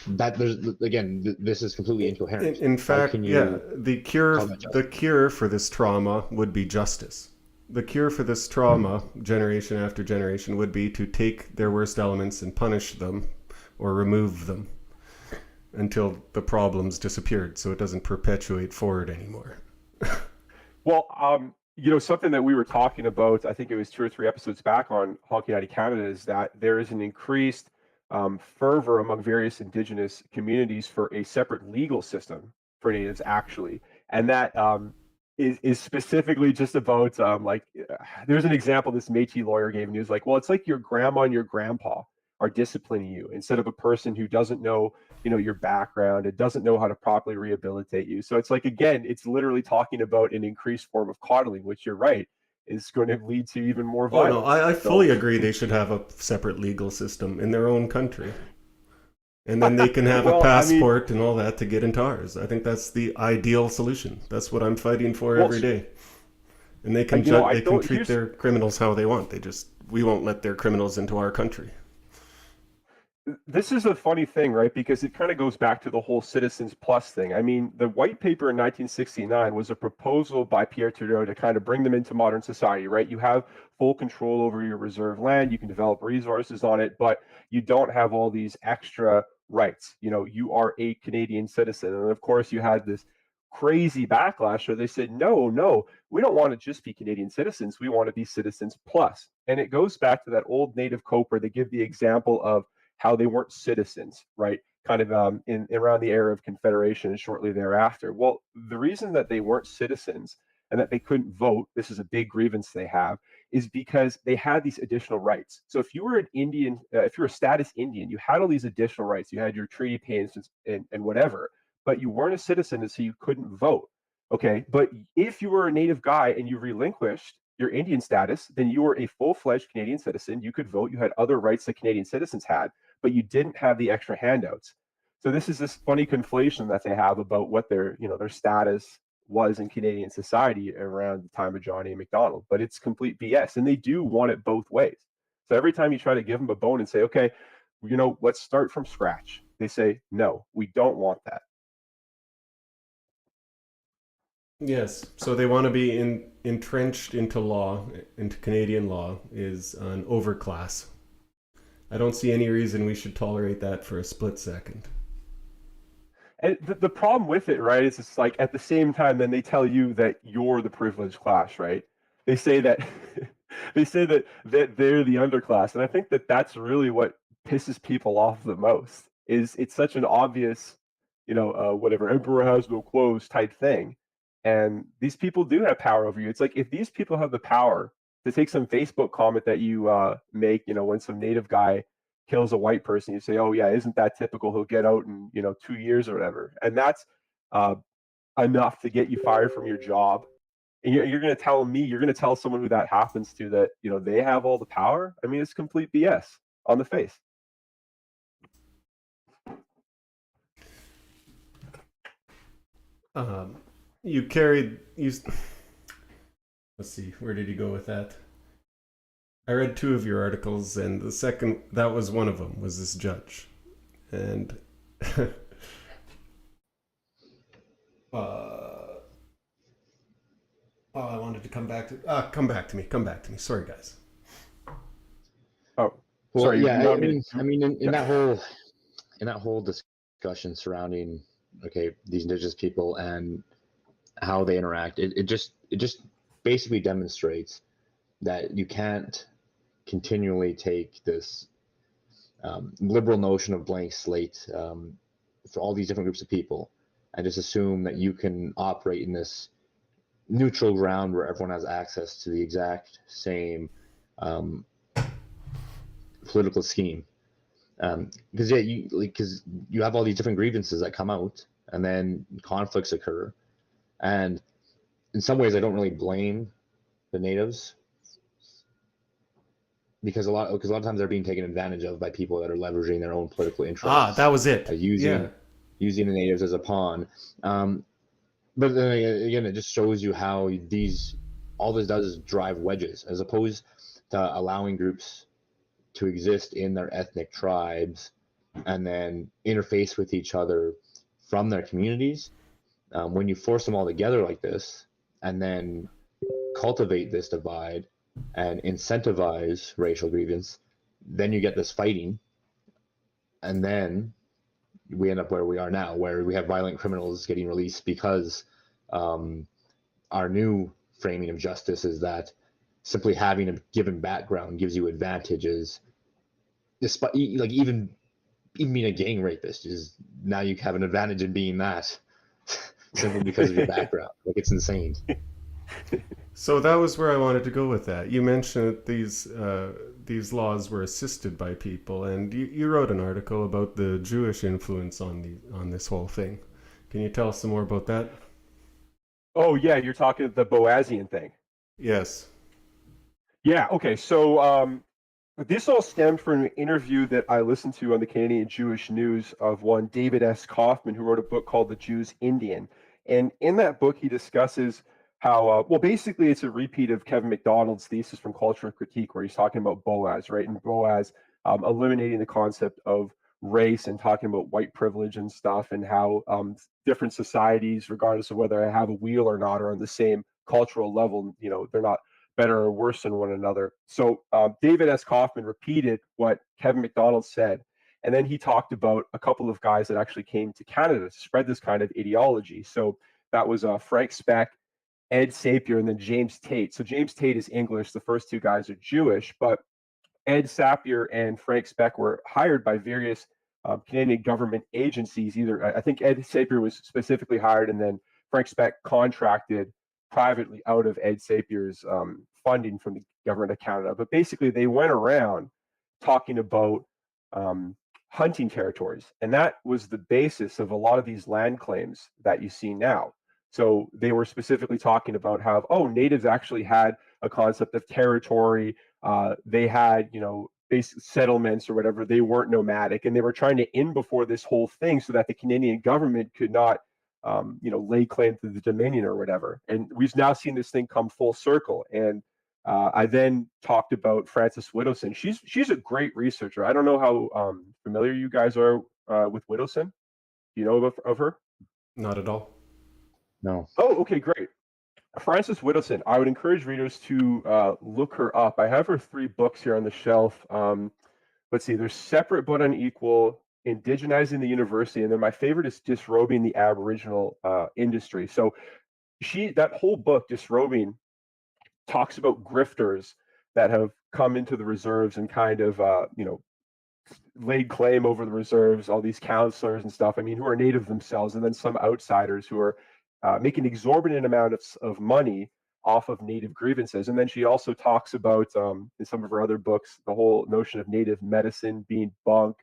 That there's again, this is completely incoherent. In How fact, can yeah, you the call that the justice? cure for this trauma would be justice. The cure for this trauma, generation after generation, would be to take their worst elements and punish them or remove them until the problems disappeared, so it doesn't perpetuate forward anymore. Well, something that we were talking about, I think it was 2 or 3 episodes back on Hockey Night in Canada, is that there is an increased fervor among various Indigenous communities for a separate legal system for Natives, actually, and that is specifically just about there's an example this Métis lawyer gave, and he was like, "Well, it's like your grandma and your grandpa are disciplining you instead of a person who doesn't know." Your background, it doesn't know how to properly rehabilitate you. So it's like, again, it's literally talking about an increased form of coddling, which you're right is going to lead to even more Oh no, violence. I So fully agree they should have a separate legal system in their own country. And then they can have a well, I mean, passport and all that to get into ours. I think that's the ideal solution. That's what I'm fighting for well, every day. And they can I they can don't treat here's their criminals how they want. We won't let their criminals into our country. this is a funny thing, right? Because it kind of goes back to the whole Citizens Plus thing. I mean, the white paper in 1969 was a proposal by Pierre Trudeau to kind of bring them into modern society, right? You have full control over your reserve land, you can develop resources on it, but you don't have all these extra rights. You are a Canadian citizen. And of course, you had this crazy backlash where they said, no, no, we don't want to just be Canadian citizens. We want to be Citizens Plus. And it goes back to that old native cope where they give the example of how they weren't citizens, right? Kind of in around the era of Confederation and shortly thereafter. Well, the reason that they weren't citizens and that they couldn't vote, this is a big grievance they have, is because they had these additional rights. So if you were an Indian, if you were a status Indian, you had all these additional rights. You had your treaty payments and whatever, but you weren't a citizen, and so you couldn't vote. Okay, but if you were a native guy and you relinquished your Indian status, then you were a full-fledged Canadian citizen. You could vote. You had other rights that Canadian citizens had, but you didn't have the extra handouts. So this is this funny conflation that they have about what their status was in Canadian society around the time of John A. Macdonald. But it's complete BS, and they do want it both ways. So every time you try to give them a bone and say, okay, let's start from scratch, they say, no, we don't want that. Yes. So they want to be entrenched into law, into Canadian law, is an overclass. I don't see any reason we should tolerate that for a split second. And the problem with it, right, is it's like at the same time, then they tell you that you're the privileged class, right? They say that they say that they're the underclass, and I think that that's really what pisses people off the most. Is it's such an obvious, whatever emperor has no clothes type thing, and these people do have power over you. It's like if these people have the power to take some Facebook comment that you make, when some native guy kills a white person, you say, "Oh yeah, isn't that typical? He'll get out in 2 years or whatever," and that's uh, enough to get you fired from your job. And you're going to tell me, you're going to tell someone who that happens to that they have all the power. I mean, it's complete BS on the face. Um, you carried you. Let's see, where did you go with that? I read two of your articles, and the second, that was one of them, was this judge, and oh, I wanted to come back to come back to me. Sorry, guys. Oh, Well, sorry. yeah, You want me to? in Yeah. that whole discussion surrounding okay, these indigenous people and how they interact. It just basically demonstrates that you can't continually take this liberal notion of blank slate for all these different groups of people and just assume that you can operate in this neutral ground where everyone has access to the exact same um, political scheme. Because because you have all these different grievances that come out, and then conflicts occur, and in some ways, I don't really blame the natives because a lot of times they're being taken advantage of by people that are leveraging their own political Ah, that interests, was it. Yeah. using the natives as a pawn. But then again, it just shows you how all this does is drive wedges, as opposed to allowing groups to exist in their ethnic tribes and then interface with each other from their communities. When you force them all together like this, and then cultivate this divide and incentivize racial grievance, then you get this fighting, and then we end up where we are now, where we have violent criminals getting released because our new framing of justice is that simply having a given background gives you advantages, despite like even being a gang rapist is now you have an advantage in being that simply because of your background. Like, it's insane. So that was where I wanted to go with that. You mentioned that these laws were assisted by people, and you wrote an article about the Jewish influence on this whole thing. Can you tell us some more about that? Oh yeah, you're talking the Boasian thing. Yes. Yeah. Okay. So this all stemmed from an interview that I listened to on the Canadian Jewish News of one David S. Kaufman, who wrote a book called The Jew's Indian. And in that book, he discusses how, well, basically, it's a repeat of Kevin McDonald's thesis from Cultural Critique, where he's talking about Boaz, right? And Boaz eliminating the concept of race and talking about white privilege and stuff, and how different societies, regardless of whether they have a wheel or not, are on the same cultural level. You know, they're not better or worse than one another. So David S. Kaufman repeated what Kevin McDonald said. And then he talked about a couple of guys that actually came to Canada to spread this kind of ideology. So that was Frank Speck, Ed Sapir, and then James Tate. So James Tate is English. The first two guys are Jewish, but Ed Sapir and Frank Speck were hired by various Canadian government agencies. Either I think Ed Sapir was specifically hired, and then Frank Speck contracted privately out of Ed Sapir's funding from the government of Canada. But basically, they went around talking about hunting territories, and that was the basis of a lot of these land claims that you see now. So they were specifically talking about how, natives actually had a concept of territory. They had, basic settlements or whatever. They weren't nomadic, and they were trying to in before this whole thing so that the Canadian government could not, lay claim to the Dominion or whatever. And we've now seen this thing come full circle. And I then talked about Frances Whittleson. She's a great researcher. I don't know how familiar you guys are with Whittleson. Do you know of her? Not at all. No. Oh, okay, great. Frances Whittleson. I would encourage readers to look her up. I have her 3 books here on the shelf. Let's see. There's Separate but Unequal, Indigenizing the University, and then my favorite is Disrobing the Aboriginal Industry. So that whole book, Disrobing, talks about grifters that have come into the reserves and kind of laid claim over the reserves, all these counselors and stuff, who are native themselves, and then some outsiders who are making exorbitant amount of money off of native grievances. And then she also talks about, in some of her other books, the whole notion of native medicine being bunk,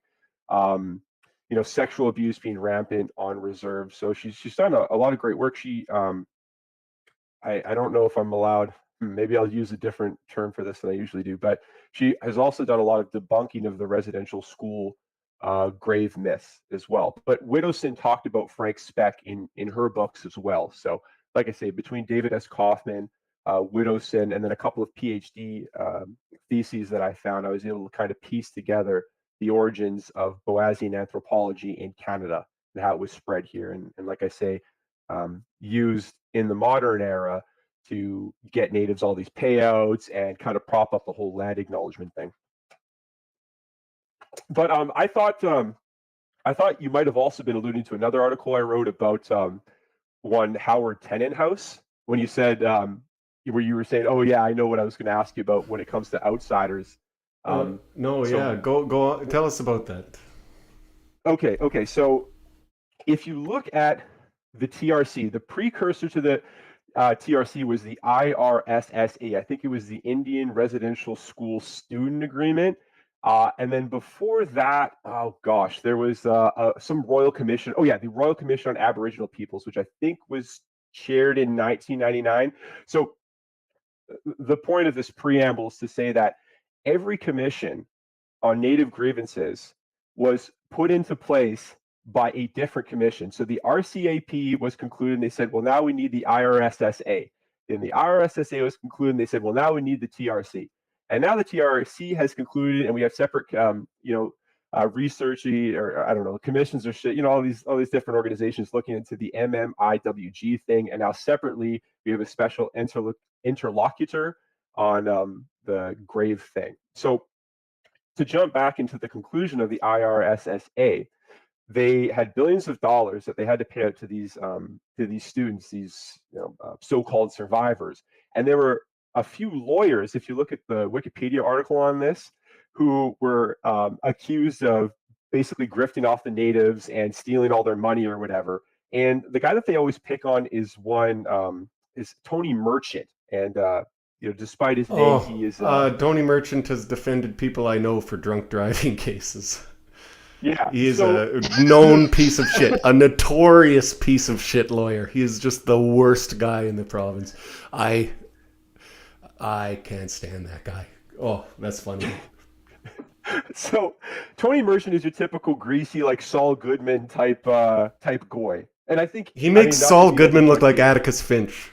sexual abuse being rampant on reserves. So she's done a lot of great work. I don't know if I'm allowed, maybe I'll use a different term for this than I usually do, but she has also done a lot of debunking of the residential school grave myths as well. But Whittleson talked about Frank Speck in her books as well. So like I say, between David S. Kaufman, Whittleson, and then a couple of PhD theses that I found, I was able to kind of piece together the origins of Boasian anthropology in Canada and how it was spread here. And like I say, used in the modern era to get natives all these payouts and kind of prop up the whole land acknowledgement thing. But I thought I thought you might have also been alluding to another article I wrote about one Howard Tenenhouse when you said where you were saying, "Oh yeah, I know what I was going to ask you about when it comes to outsiders." No, So yeah, go on. Tell us about that. okay. So if you look at the TRC, the precursor to the TRC was the IRSSA. I think it was the Indian Residential School Student Agreement. And then before that, oh gosh, there was some Royal Commission. Oh yeah, the Royal Commission on Aboriginal Peoples, which I think was chaired in 1999. So the point of this preamble is to say that every commission on Native grievances was put into place by a different commission. So the RCAP was concluded, and they said, well, now we need the IRSSA. Then the IRSSA was concluded, and they said, well, now we need the TRC. And now the TRC has concluded, and we have separate, researchy or I don't know commissions or shit, all these different organizations looking into the MMIWG thing, and now separately we have a special interlocutor on the grave thing. So to jump back into the conclusion of the IRSSA, they had billions of dollars that they had to pay out to these students, these so-called survivors, and there were a few lawyers, if you look at the Wikipedia article on this, who were accused of basically grifting off the natives and stealing all their money or whatever. And the guy that they always pick on is Tony Merchant, and despite his name, Oh, he is Tony Merchant has defended people I know for drunk driving cases. yeah. He is So a known piece of shit, a notorious piece of shit lawyer. He is just the worst guy in the province. I can't stand that guy. Oh, that's funny. so Tony Merchant is your typical greasy, like Saul Goodman type goy, and I think He makes not to Saul be Goodman look like anyone- Atticus Finch.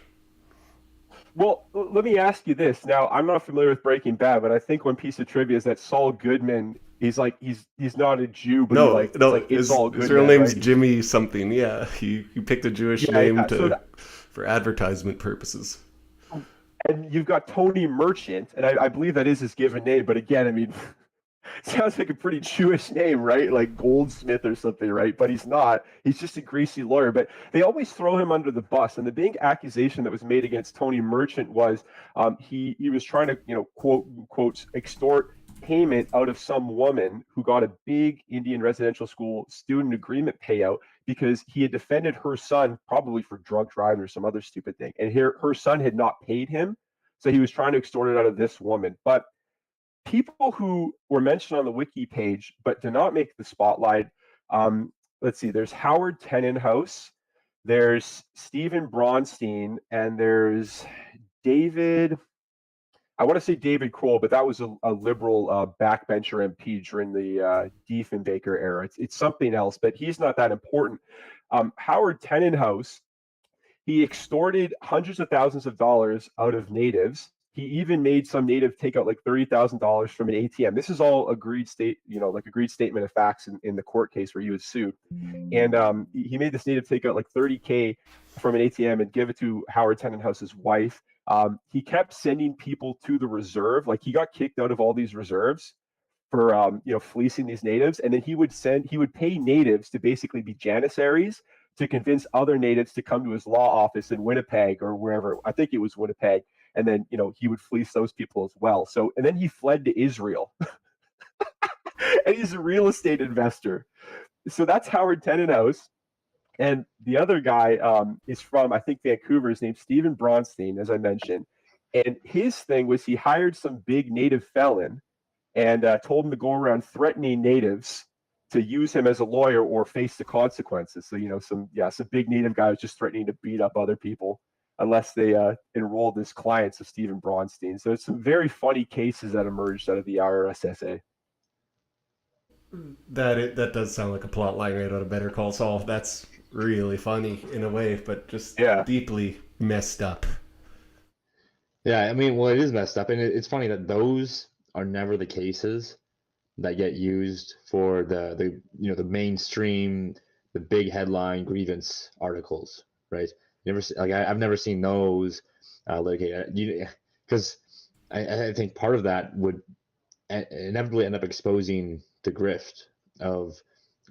Well, let me ask you this. Now, I'm not familiar with Breaking Bad, but I think one piece of trivia is that Saul Goodman, he's not a Jew, but No, no, it's Saul his real Goodman, name's right? Jimmy something. Yeah, he picked a Jewish Yeah, name yeah. So for advertisement purposes. and you've got Tony Merchant, and I believe that is his given name, but again, I mean, sounds like a pretty Jewish name, right? Like Goldsmith or something, right? But he's not. He's just a greasy lawyer. But they always throw him under the bus. And the big accusation that was made against Tony Merchant was he was trying to, quote, extort payment out of some woman who got a big Indian residential school student agreement payout because he had defended her son probably for drunk driving or some other stupid thing. And her son had not paid him. So he was trying to extort it out of this woman. But people who were mentioned on the wiki page but did not make the spotlight. Let's see, there's Howard Tenenhouse, there's Stephen Bronstein, and there's David. I want to say David Kroll, but that was a liberal backbencher MP during the Diefenbaker era. It's something else, but he's not that important. Howard Tenenhouse, he extorted hundreds of thousands of dollars out of natives. He even made some native take out like $30,000 from an ATM. This is all agreed agreed statement of facts in the court case where he was sued. And he made this native take out like 30K from an ATM and give it to Howard Tenenhouse's wife. He kept sending people to the reserve. Like he got kicked out of all these reserves for fleecing these natives, and then he would pay natives to basically be janissaries to convince other natives to come to his law office in Winnipeg or wherever. I think it was Winnipeg, and then he would fleece those people as well. So and then he fled to Israel, and he's a real estate investor. So that's Howard Tenenhouse. And the other guy is from, I think, Vancouver. His name's Stephen Bronstein, as I mentioned. And his thing was he hired some big native felon and told him to go around threatening natives to use him as a lawyer or face the consequences. So, some big native guy was just threatening to beat up other people unless they enrolled as clients of Stephen Bronstein. So it's some very funny cases that emerged out of the RSSA. That does sound like a plot line right out of Better Call Saul. That's really funny in a way, but just deeply messed up. Yeah, I mean, well, it is messed up, and it's funny that those are never the cases that get used for the mainstream, the big headline grievance articles, right? I've never seen those because I think part of that would inevitably end up exposing the grift of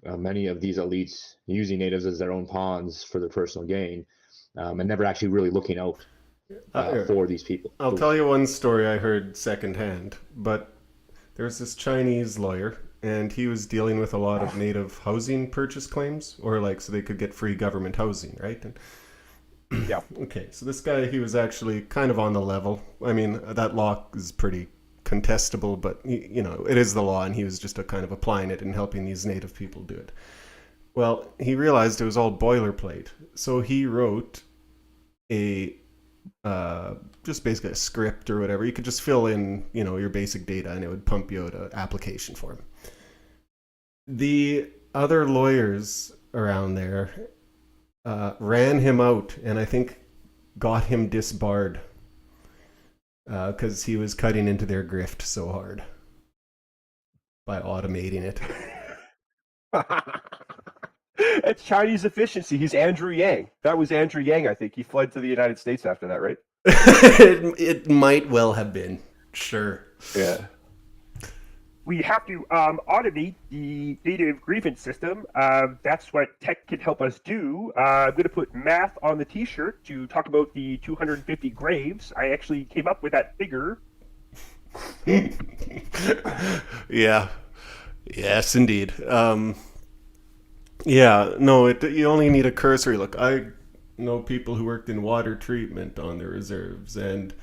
many of these elites using natives as their own pawns for their personal gain, and never actually really looking out for these people. I'll tell you one story I heard secondhand, but there was this Chinese lawyer, and he was dealing with a lot of native housing purchase claims, or like so they could get free government housing, right? And Yeah. okay, so this guy, he was actually kind of on the level. I mean, that law is pretty contestable, but you know, it is the law, and he was just kind of applying it and helping these native people do it. Well, he realized it was all boilerplate, so he wrote a just basically a script or whatever. You could just fill in, you know, your basic data, and it would pump you out an application form. The other lawyers around there ran him out, and I think got him disbarred because he was cutting into their grift so hard by automating it. It's Chinese efficiency. He's Andrew Yang. That was Andrew Yang, I think. He fled to the United States after that, right? It might well have been. Sure. Yeah. We have to automate the native grievance system. That's what tech can help us do. I'm going to put math on the t-shirt to talk about the 250 graves. I actually came up with that figure. Yeah. Yes, indeed. Yeah, no, you only need a cursory look. I know people who worked in water treatment on the reserves, and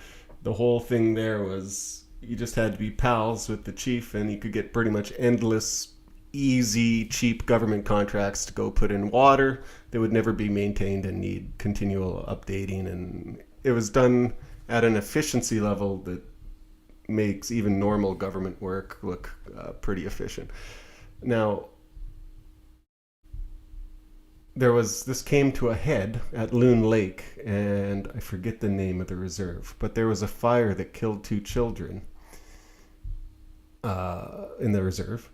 the whole thing there was you just had to be pals with the chief, and you could get pretty much endless, easy, cheap government contracts to go put in water. They would never be maintained and need continual updating, and it was done at an efficiency level that makes even normal government work look pretty efficient. Now, this came to a head at Loon Lake, and I forget the name of the reserve, but there was a fire that killed 2 children in the reserve.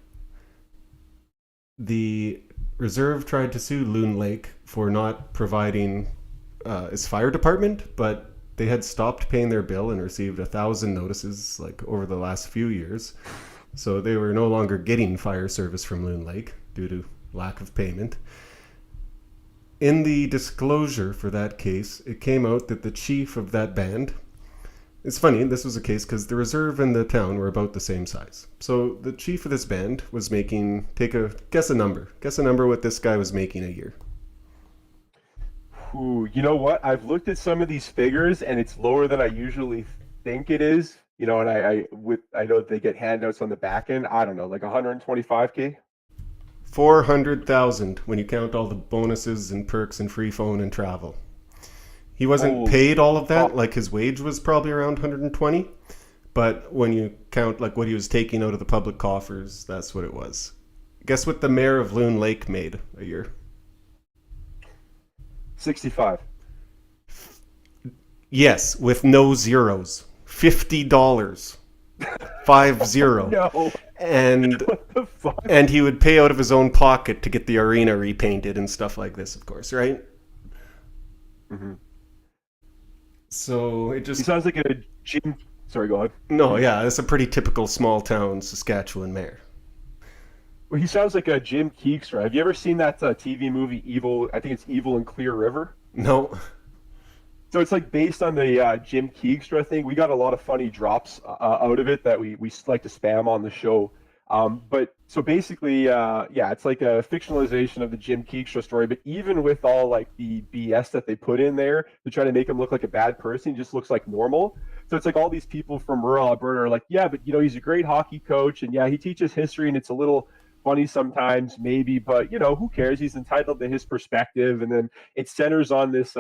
The reserve tried to sue Loon Lake for not providing its fire department, but they had stopped paying their bill and received 1,000 notices like over the last few years. So they were no longer getting fire service from Loon Lake due to lack of payment. In the disclosure for that case, it came out that the chief of that band, it's funny, this was a case because the reserve and the town were about the same size. So the chief of this band was making, guess a number what this guy was making a year. Ooh, you know what? I've looked at some of these figures, and it's lower than I usually think it is. You know, and I know they get handouts on the back end. I don't know, like 125K. 400,000 when you count all the bonuses and perks and free phone and travel. He wasn't paid all of that. Like his wage was probably around 120, but when you count like what he was taking out of the public coffers, that's what it was. Guess what the mayor of Loon Lake made a year? 65. Yes, with no zeros. $50. 50. No. And What the fuck? and he would pay out of his own pocket to get the arena repainted and stuff like this, of course, right? Mm-hmm. So it He just sounds like a gym. Sorry, go ahead. no, yeah, it's a pretty typical small town Saskatchewan mayor. Well, he sounds like a Jim Keekstra. Have you ever seen that TV movie Evil? I think it's Evil in Clear River. No, So it's like based on the Jim Keegstra thing. We got a lot of funny drops out of it that we like to spam on the show. But so basically, yeah, it's like a fictionalization of the Jim Keegstra story. But even with all like the BS that they put in there to try to make him look like a bad person, he just looks like normal. So it's like all these people from rural Alberta are like, yeah, but you know, he's a great hockey coach, and yeah, he teaches history, and it's a little funny sometimes, maybe, but you know, who cares? He's entitled to his perspective. And then it centers on this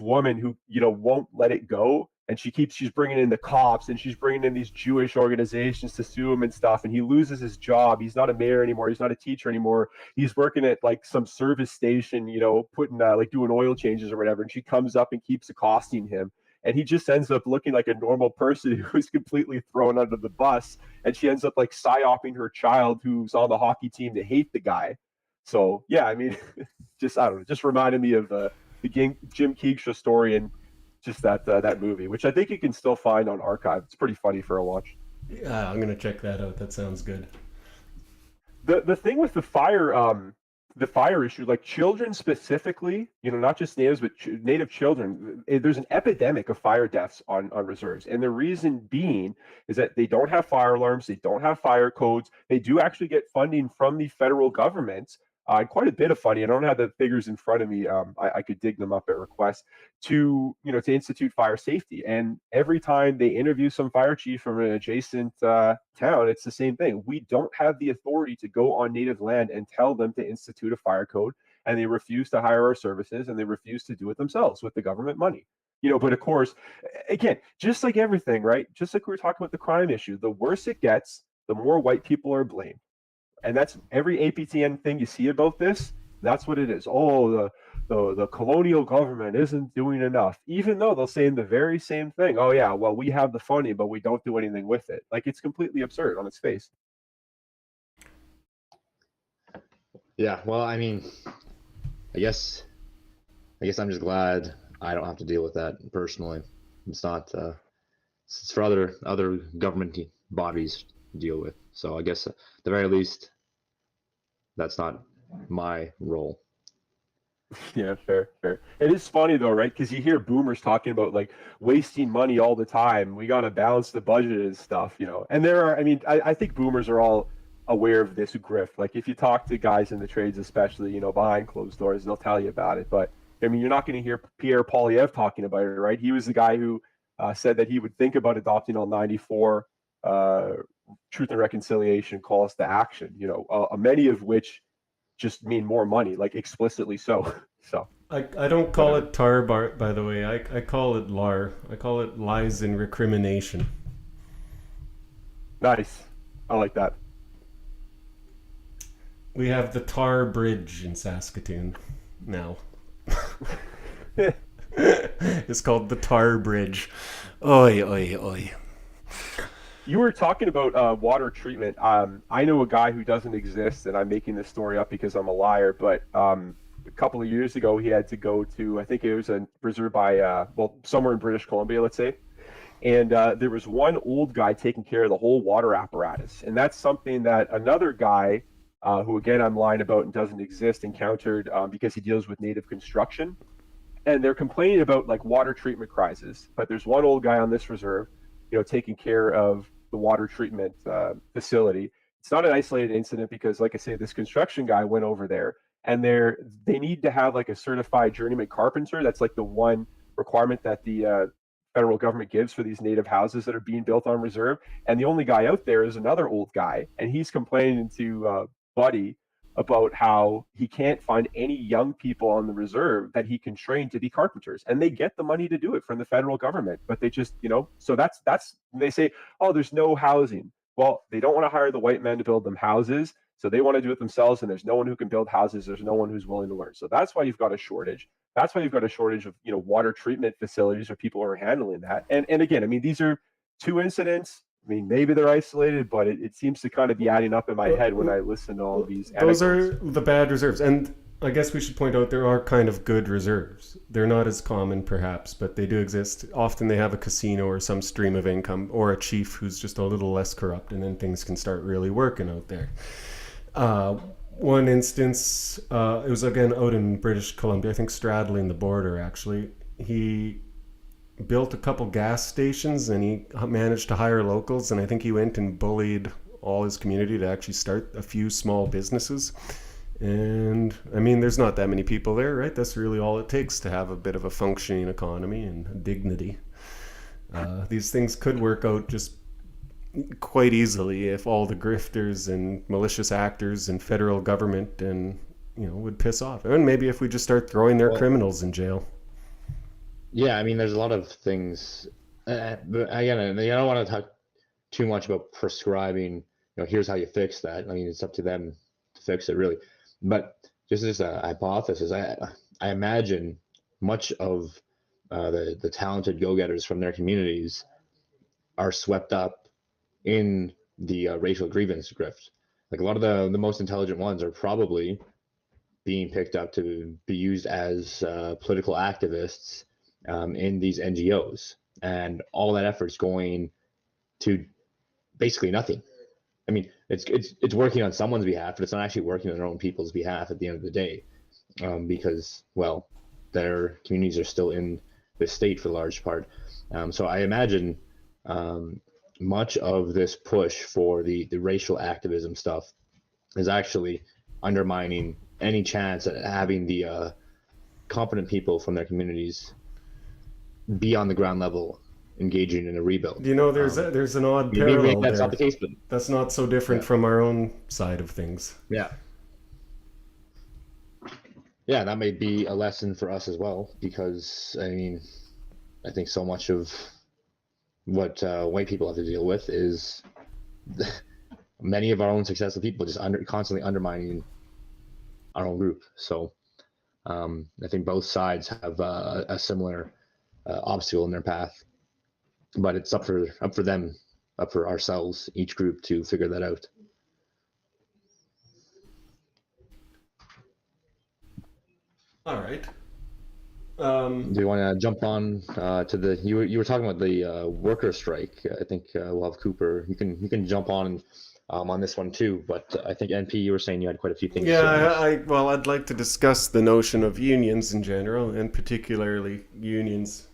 woman who, you know, won't let it go, and she's bringing in the cops, and she's bringing in these Jewish organizations to sue him and stuff, and he loses his job. He's not a mayor anymore, he's not a teacher anymore, he's working at like some service station, you know, putting like doing oil changes or whatever, and she comes up and keeps accosting him, and he just ends up looking like a normal person who's completely thrown under the bus, and she ends up like psyoping her child who's on the hockey team to hate the guy. So yeah, I mean, just I don't know, just reminded me of the Jim Keegstra story, and just that movie, which I think you can still find on Archive. It's pretty funny for a watch. yeah, I'm gonna check that out. That sounds good. The thing with the fire issue, like children specifically, not just natives, but native children, there's an epidemic of fire deaths on reserves. And the reason being is that they don't have fire alarms, they don't have fire codes. They do actually get funding from the federal government, quite a bit of funding. I don't have the figures in front of me. I could dig them up at request to institute fire safety. And every time they interview some fire chief from an adjacent town, it's the same thing. We don't have the authority to go on native land and tell them to institute a fire code, and they refuse to hire our services, and they refuse to do it themselves with the government money. But of course, again, just like everything, right? Just like we were talking about the crime issue, the worse it gets, the more white people are blamed. And that's every APTN thing you see about this. That's what it is. Oh, the colonial government isn't doing enough, even though they'll say in the very same thing, oh yeah, well, we have the funding, but we don't do anything with it. Like, it's completely absurd on its face. Yeah, well, I mean, I guess I'm just glad I don't have to deal with that personally. It's not it's for other government bodies to deal with. So I guess at the very least, that's not my role. Yeah, fair. It is funny though, right? Because you hear boomers talking about like wasting money all the time. We got to balance the budget and stuff. And I think boomers are all aware of this grift. Like, if you talk to guys in the trades, especially, behind closed doors, they'll tell you about it. But I mean, you're not going to hear Pierre Poilievre talking about it, right? He was the guy who said that he would think about adopting all 94 Truth and Reconciliation calls to action, many of which just mean more money, like explicitly so. So I don't call it tar, by the way. I call it LAR. I call it lies and recrimination. Nice. I like that. We have the tar bridge in Saskatoon now. It's called the tar bridge. Oi, oi, oi. You were talking about water treatment. I know a guy who doesn't exist, and I'm making this story up because I'm a liar, but a couple of years ago, he had to go to, I think it was a reserve by, somewhere in British Columbia, let's say. And there was one old guy taking care of the whole water apparatus. And that's something that another guy, who again I'm lying about and doesn't exist, encountered because he deals with native construction. And they're complaining about like water treatment crisis. But there's one old guy on this reserve, taking care of the water treatment facility. It's not an isolated incident because, like I say, this construction guy went over there, and they need to have like a certified journeyman carpenter. That's like the one requirement that the federal government gives for these native houses that are being built on reserve. And the only guy out there is another old guy, and he's complaining to Buddy about how he can't find any young people on the reserve that he can train to be carpenters, and they get the money to do it from the federal government, but they just, so that's they say, oh, there's no housing. Well, they don't want to hire the white men to build them houses, so they want to do it themselves, and there's no one who can build houses. There's no one who's willing to learn. So that's why you've got a shortage. That's why you've got a shortage of water treatment facilities or people who are handling that. And again, I mean, these are two incidents. I mean, maybe they're isolated, but it seems to kind of be adding up in my head when I listen to all of these anecdotes. Those are the bad reserves. And I guess we should point out there are kind of good reserves. They're not as common, perhaps, but they do exist. Often they have a casino or some stream of income, or a chief who's just a little less corrupt, and then things can start really working out there. One instance, it was again out in British Columbia, I think straddling the border, actually. He built a couple gas stations, and he managed to hire locals, and I think he went and bullied all his community to actually start a few small businesses. And I mean, there's not that many people there, right? That's really all it takes to have a bit of a functioning economy and dignity. These things could work out just quite easily if all the grifters and malicious actors and federal government and would piss off, and maybe if we just start throwing their criminals in jail. Yeah, I mean, there's a lot of things. But again, I don't want to talk too much about prescribing. Here's how you fix that. I mean, it's up to them to fix it, really. But just as a hypothesis, I imagine much of the talented go-getters from their communities are swept up in the racial grievance grift. Like, a lot of the most intelligent ones are probably being picked up to be used as political activists in these NGOs, and all that effort's going to basically nothing. I mean, it's working on someone's behalf, but it's not actually working on their own people's behalf at the end of the day, because well, their communities are still in the state for the large part. So I imagine much of this push for the racial activism stuff is actually undermining any chance at having the competent people from their communities be on the ground level engaging in a rebuild. You know, there's an odd Maybe parallel that's there. not the case, but That's not so different from our own side of things. yeah. Yeah, that may be a lesson for us as well, because I mean, I think so much of what white people have to deal with is many of our own successful people just constantly undermining our own group. So I think both sides have a similar obstacle in their path, but it's up for them, up for ourselves, each group, to figure that out. All right. Do you want to jump on to the you were talking about the worker strike? I think we'll have Cooper. You can jump on this one too. But I think NP, you were saying you had quite a few things. Yeah, well, I'd like to discuss the notion of unions in general, and particularly unions,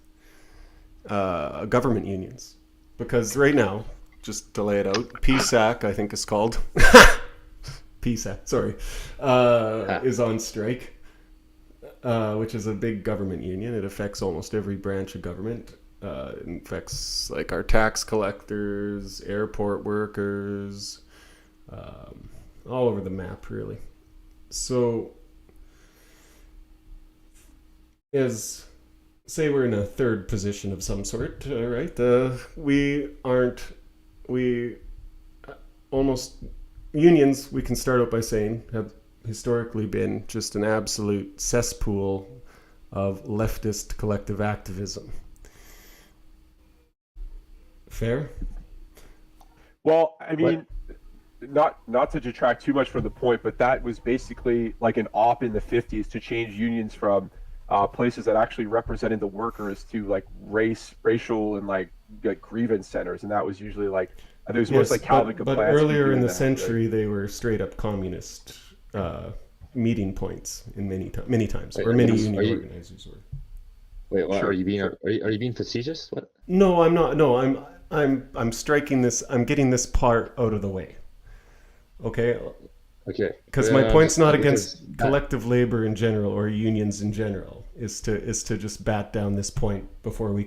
government unions, because right now, just to lay it out, PSAC, I think it's called, PSAC, sorry, is on strike. Which is a big government union. It affects almost every branch of government. It affects like our tax collectors, airport workers, all over the map, really. So, say we're in a third position of some sort, right? Unions, we can start out by saying, have historically been just an absolute cesspool of leftist collective activism. Fair? Well, I mean, not to detract too much from the point, but that was basically like an op in the 50s to change unions from places that actually represented the workers to like racial and like grievance centers, and that was usually like there was most like Calvin but earlier in the century, they were straight up communist meeting points in many times, or many union organizers were. Wait, what, sure. Are you being facetious? What? No, I'm not. No, I'm striking this. I'm getting this part out of the way. Okay. Okay. Because my point's not against collective labor in general or unions in general. Is to just bat down this point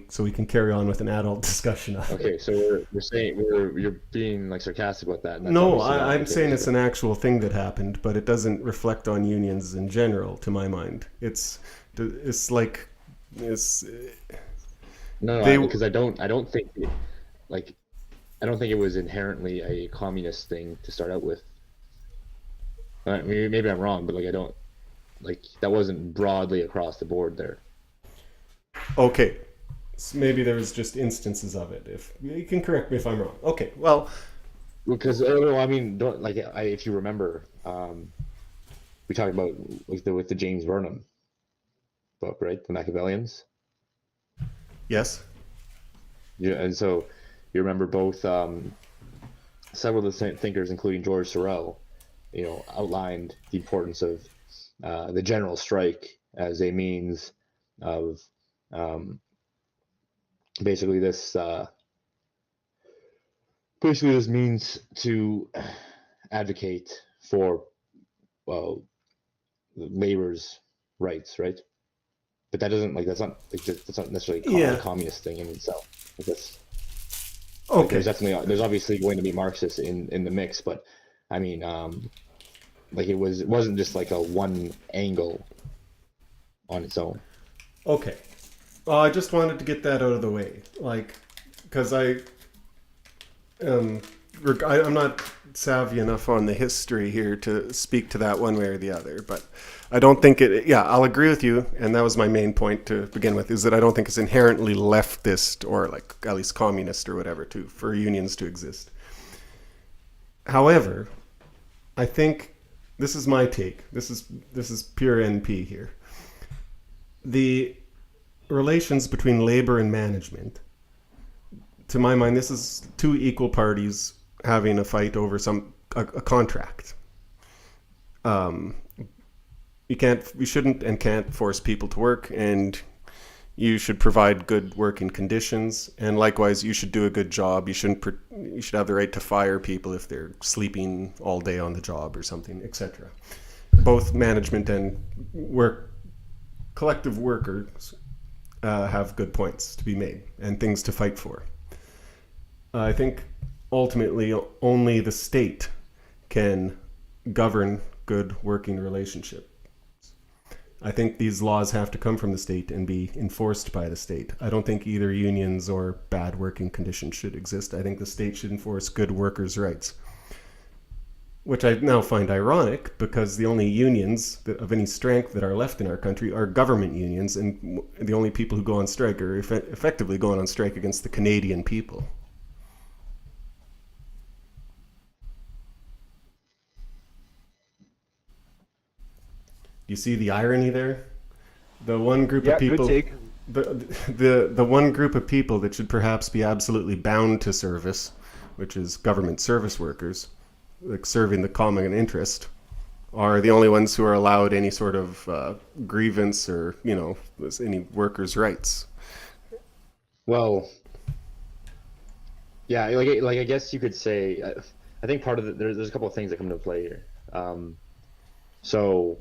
so we can carry on with an adult discussion of it. Okay, so we're saying you're being like sarcastic about that. No, I'm saying it's an actual thing that happened, but it doesn't reflect on unions in general, to my mind. It's no, because I don't think it was inherently a communist thing to start out with. Maybe I'm wrong, but that wasn't broadly across the board there. Okay, so maybe there was just instances of it. If you can correct me if I'm wrong. Okay, well, because I mean, if you remember, we talked about with the James Burnham book, right? The Machiavellians. Yes. Yeah, and so you remember both several of the thinkers, including George Sorel, outlined the importance of the general strike as a means of basically this means to advocate for labor's rights, right? But that doesn't that's not necessarily a communist thing in itself. Okay. There's obviously going to be Marxists in the mix, but I mean, it wasn't just like a one angle on its own. Okay. Well, I just wanted to get that out of the way, because I'm not savvy enough on the history here to speak to that one way or the other, but I don't think I'll agree with you, and that was my main point to begin with, is that I don't think it's inherently leftist or at least communist or whatever for unions to exist. However, I think this is my take. This is pure NP here. The relations between labor and management, to my mind, this is two equal parties having a fight over a contract. You shouldn't and can't force people to work, and you should provide good working conditions. And likewise, you should do a good job. You should have the right to fire people if they're sleeping all day on the job or something, etc. Both management and collective workers have good points to be made and things to fight for. I think ultimately only the state can govern good working relationship. I think these laws have to come from the state and be enforced by the state. I don't think either unions or bad working conditions should exist. I think the state should enforce good workers' rights, which I now find ironic because the only unions of any strength that are left in our country are government unions, and the only people who go on strike are effectively going on strike against the Canadian people. Do you see the irony there? The one group of people, good take. the one group of people that should perhaps be absolutely bound to service, which is government service workers, like serving the common interest, are the only ones who are allowed any sort of grievance or any workers' rights. Well, yeah, like I guess you could say, I think part of there's a couple of things that come into play here. So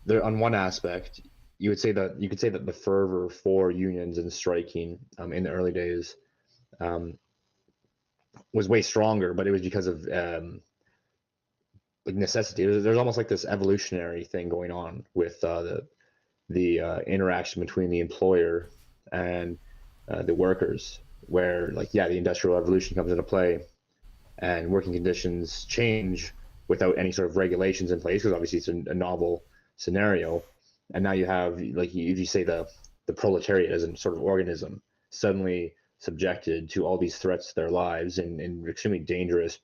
there, on one aspect, you could say that the fervor for unions and striking in the early days was way stronger, but it was because of like necessity. There's almost like this evolutionary thing going on with the interaction between the employer and the workers, where the Industrial Revolution comes into play, and working conditions change without any sort of regulations in place, because obviously it's a novel scenario. And now you have, if you say the proletariat as a sort of organism suddenly subjected to all these threats to their lives in extremely dangerous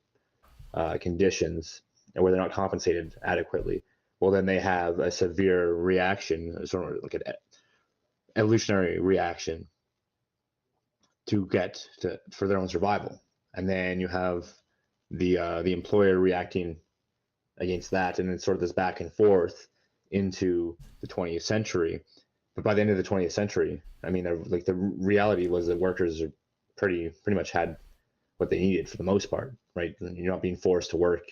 conditions, and where they're not compensated adequately, well, then they have a severe reaction, sort of like an evolutionary reaction for their own survival. And then you have the employer reacting against that, and then sort of this back and forth into the 20th century. But by the end of the 20th century, I mean, the reality was that workers are pretty much had what they needed for the most part, right? You're not being forced to work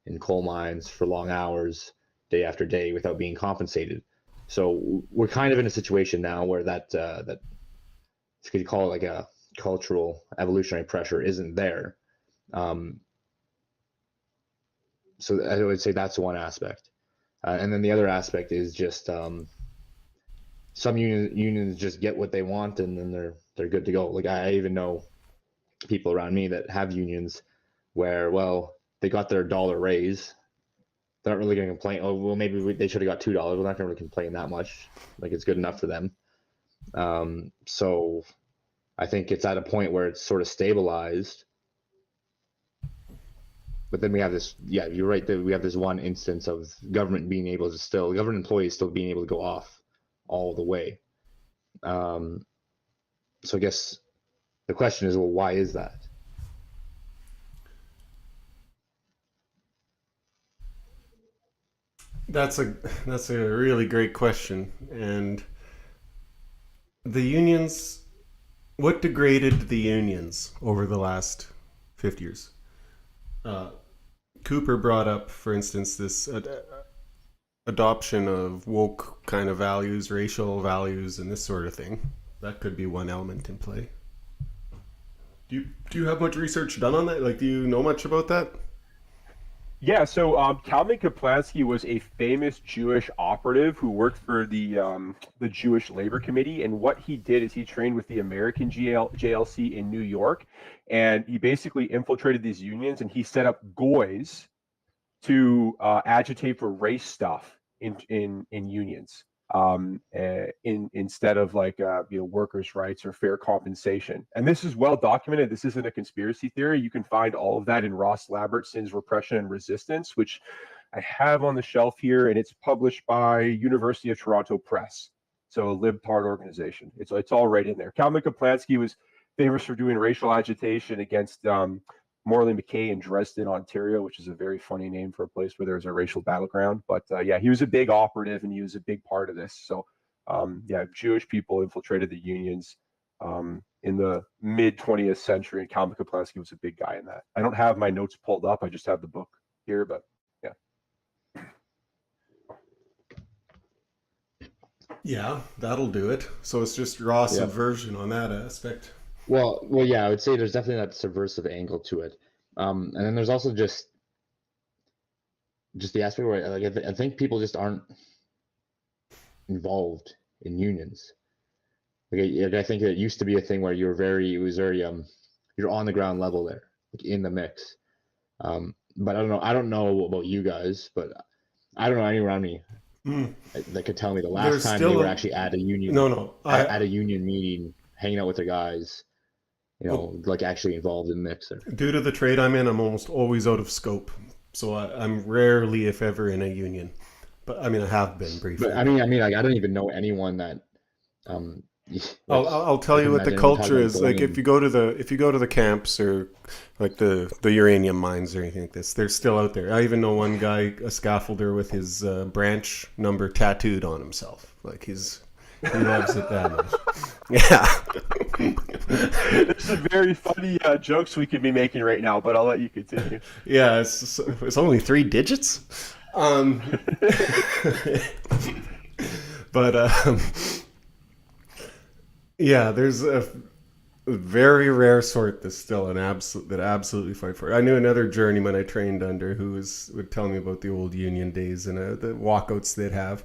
in coal mines for long hours, day after day, without being compensated. So we're kind of in a situation now where that you could call it like a cultural evolutionary pressure isn't there. So I would say that's one aspect. And then the other aspect is just some unions just get what they want, and then they're good to go. Like, I even know people around me that have unions where, well, they got their $1 raise. They're not really going to complain. Oh, well, maybe they should have got $2. We're not going to really complain that much. Like, it's good enough for them. So I think it's at a point where it's sort of stabilized. But then we have this, yeah, you're right, that we have this one instance of government employees still being able to go off all the way. So I guess the question is, well, why is that? That's a really great question. And the unions, what degraded the unions over the last 50 years? Cooper brought up, for instance, this adoption of woke kind of values, racial values, and this sort of thing. That could be one element in play. Do you have much research done on that? Like, do you know much about that? Yeah, so Kalman Kaplansky was a famous Jewish operative who worked for the Jewish Labor Committee, and what he did is he trained with the American JLC in New York, and he basically infiltrated these unions, and he set up goys to agitate for race stuff in unions, instead of workers' rights or fair compensation. And this is well documented. This isn't a conspiracy theory. You can find all of that in Ross Lambertson's Repression and Resistance, which I have on the shelf here, and it's published by University of Toronto Press, so a libtard organization. It's all right in there. Kalman Kaplansky was famous for doing racial agitation against Morley McKay in Dresden, Ontario, which is a very funny name for a place where there's a racial battleground. But yeah, he was a big operative and he was a big part of this. So yeah, Jewish people infiltrated the unions in the mid 20th century, and Kalman Kaplansky was a big guy in that. I don't have my notes pulled up. I just have the book here, but yeah. Yeah, that'll do it. So it's just raw subversion on that aspect. Well, yeah, I would say there's definitely that subversive angle to it, and then there's also just the aspect where like I think people just aren't involved in unions. Like I think it used to be a thing where you're you're on the ground level there, like in the mix. But I don't know about you guys, but I don't know anyone around me that could tell me the last time they were actually at a union. At a union meeting, hanging out with their guys. Like actually involved in the mix there. Due to the trade I'm in, I'm almost always out of scope. So I'm rarely, if ever, in a union. But I mean, I have been briefly. But I mean, like I don't even know anyone that. I'll tell you what the culture is like. If you go to the camps or like the uranium mines or anything like this, they're still out there. I even know one guy, a scaffolder, with his branch number tattooed on himself. Like he loves it that much. Yeah. There's some very funny jokes we could be making right now, but I'll let you continue. Yeah, it's only 3 digits. But yeah, there's a very rare sort that's still that absolutely fight for it. I knew another journeyman I trained under who would tell me about the old union days and the walkouts they'd have.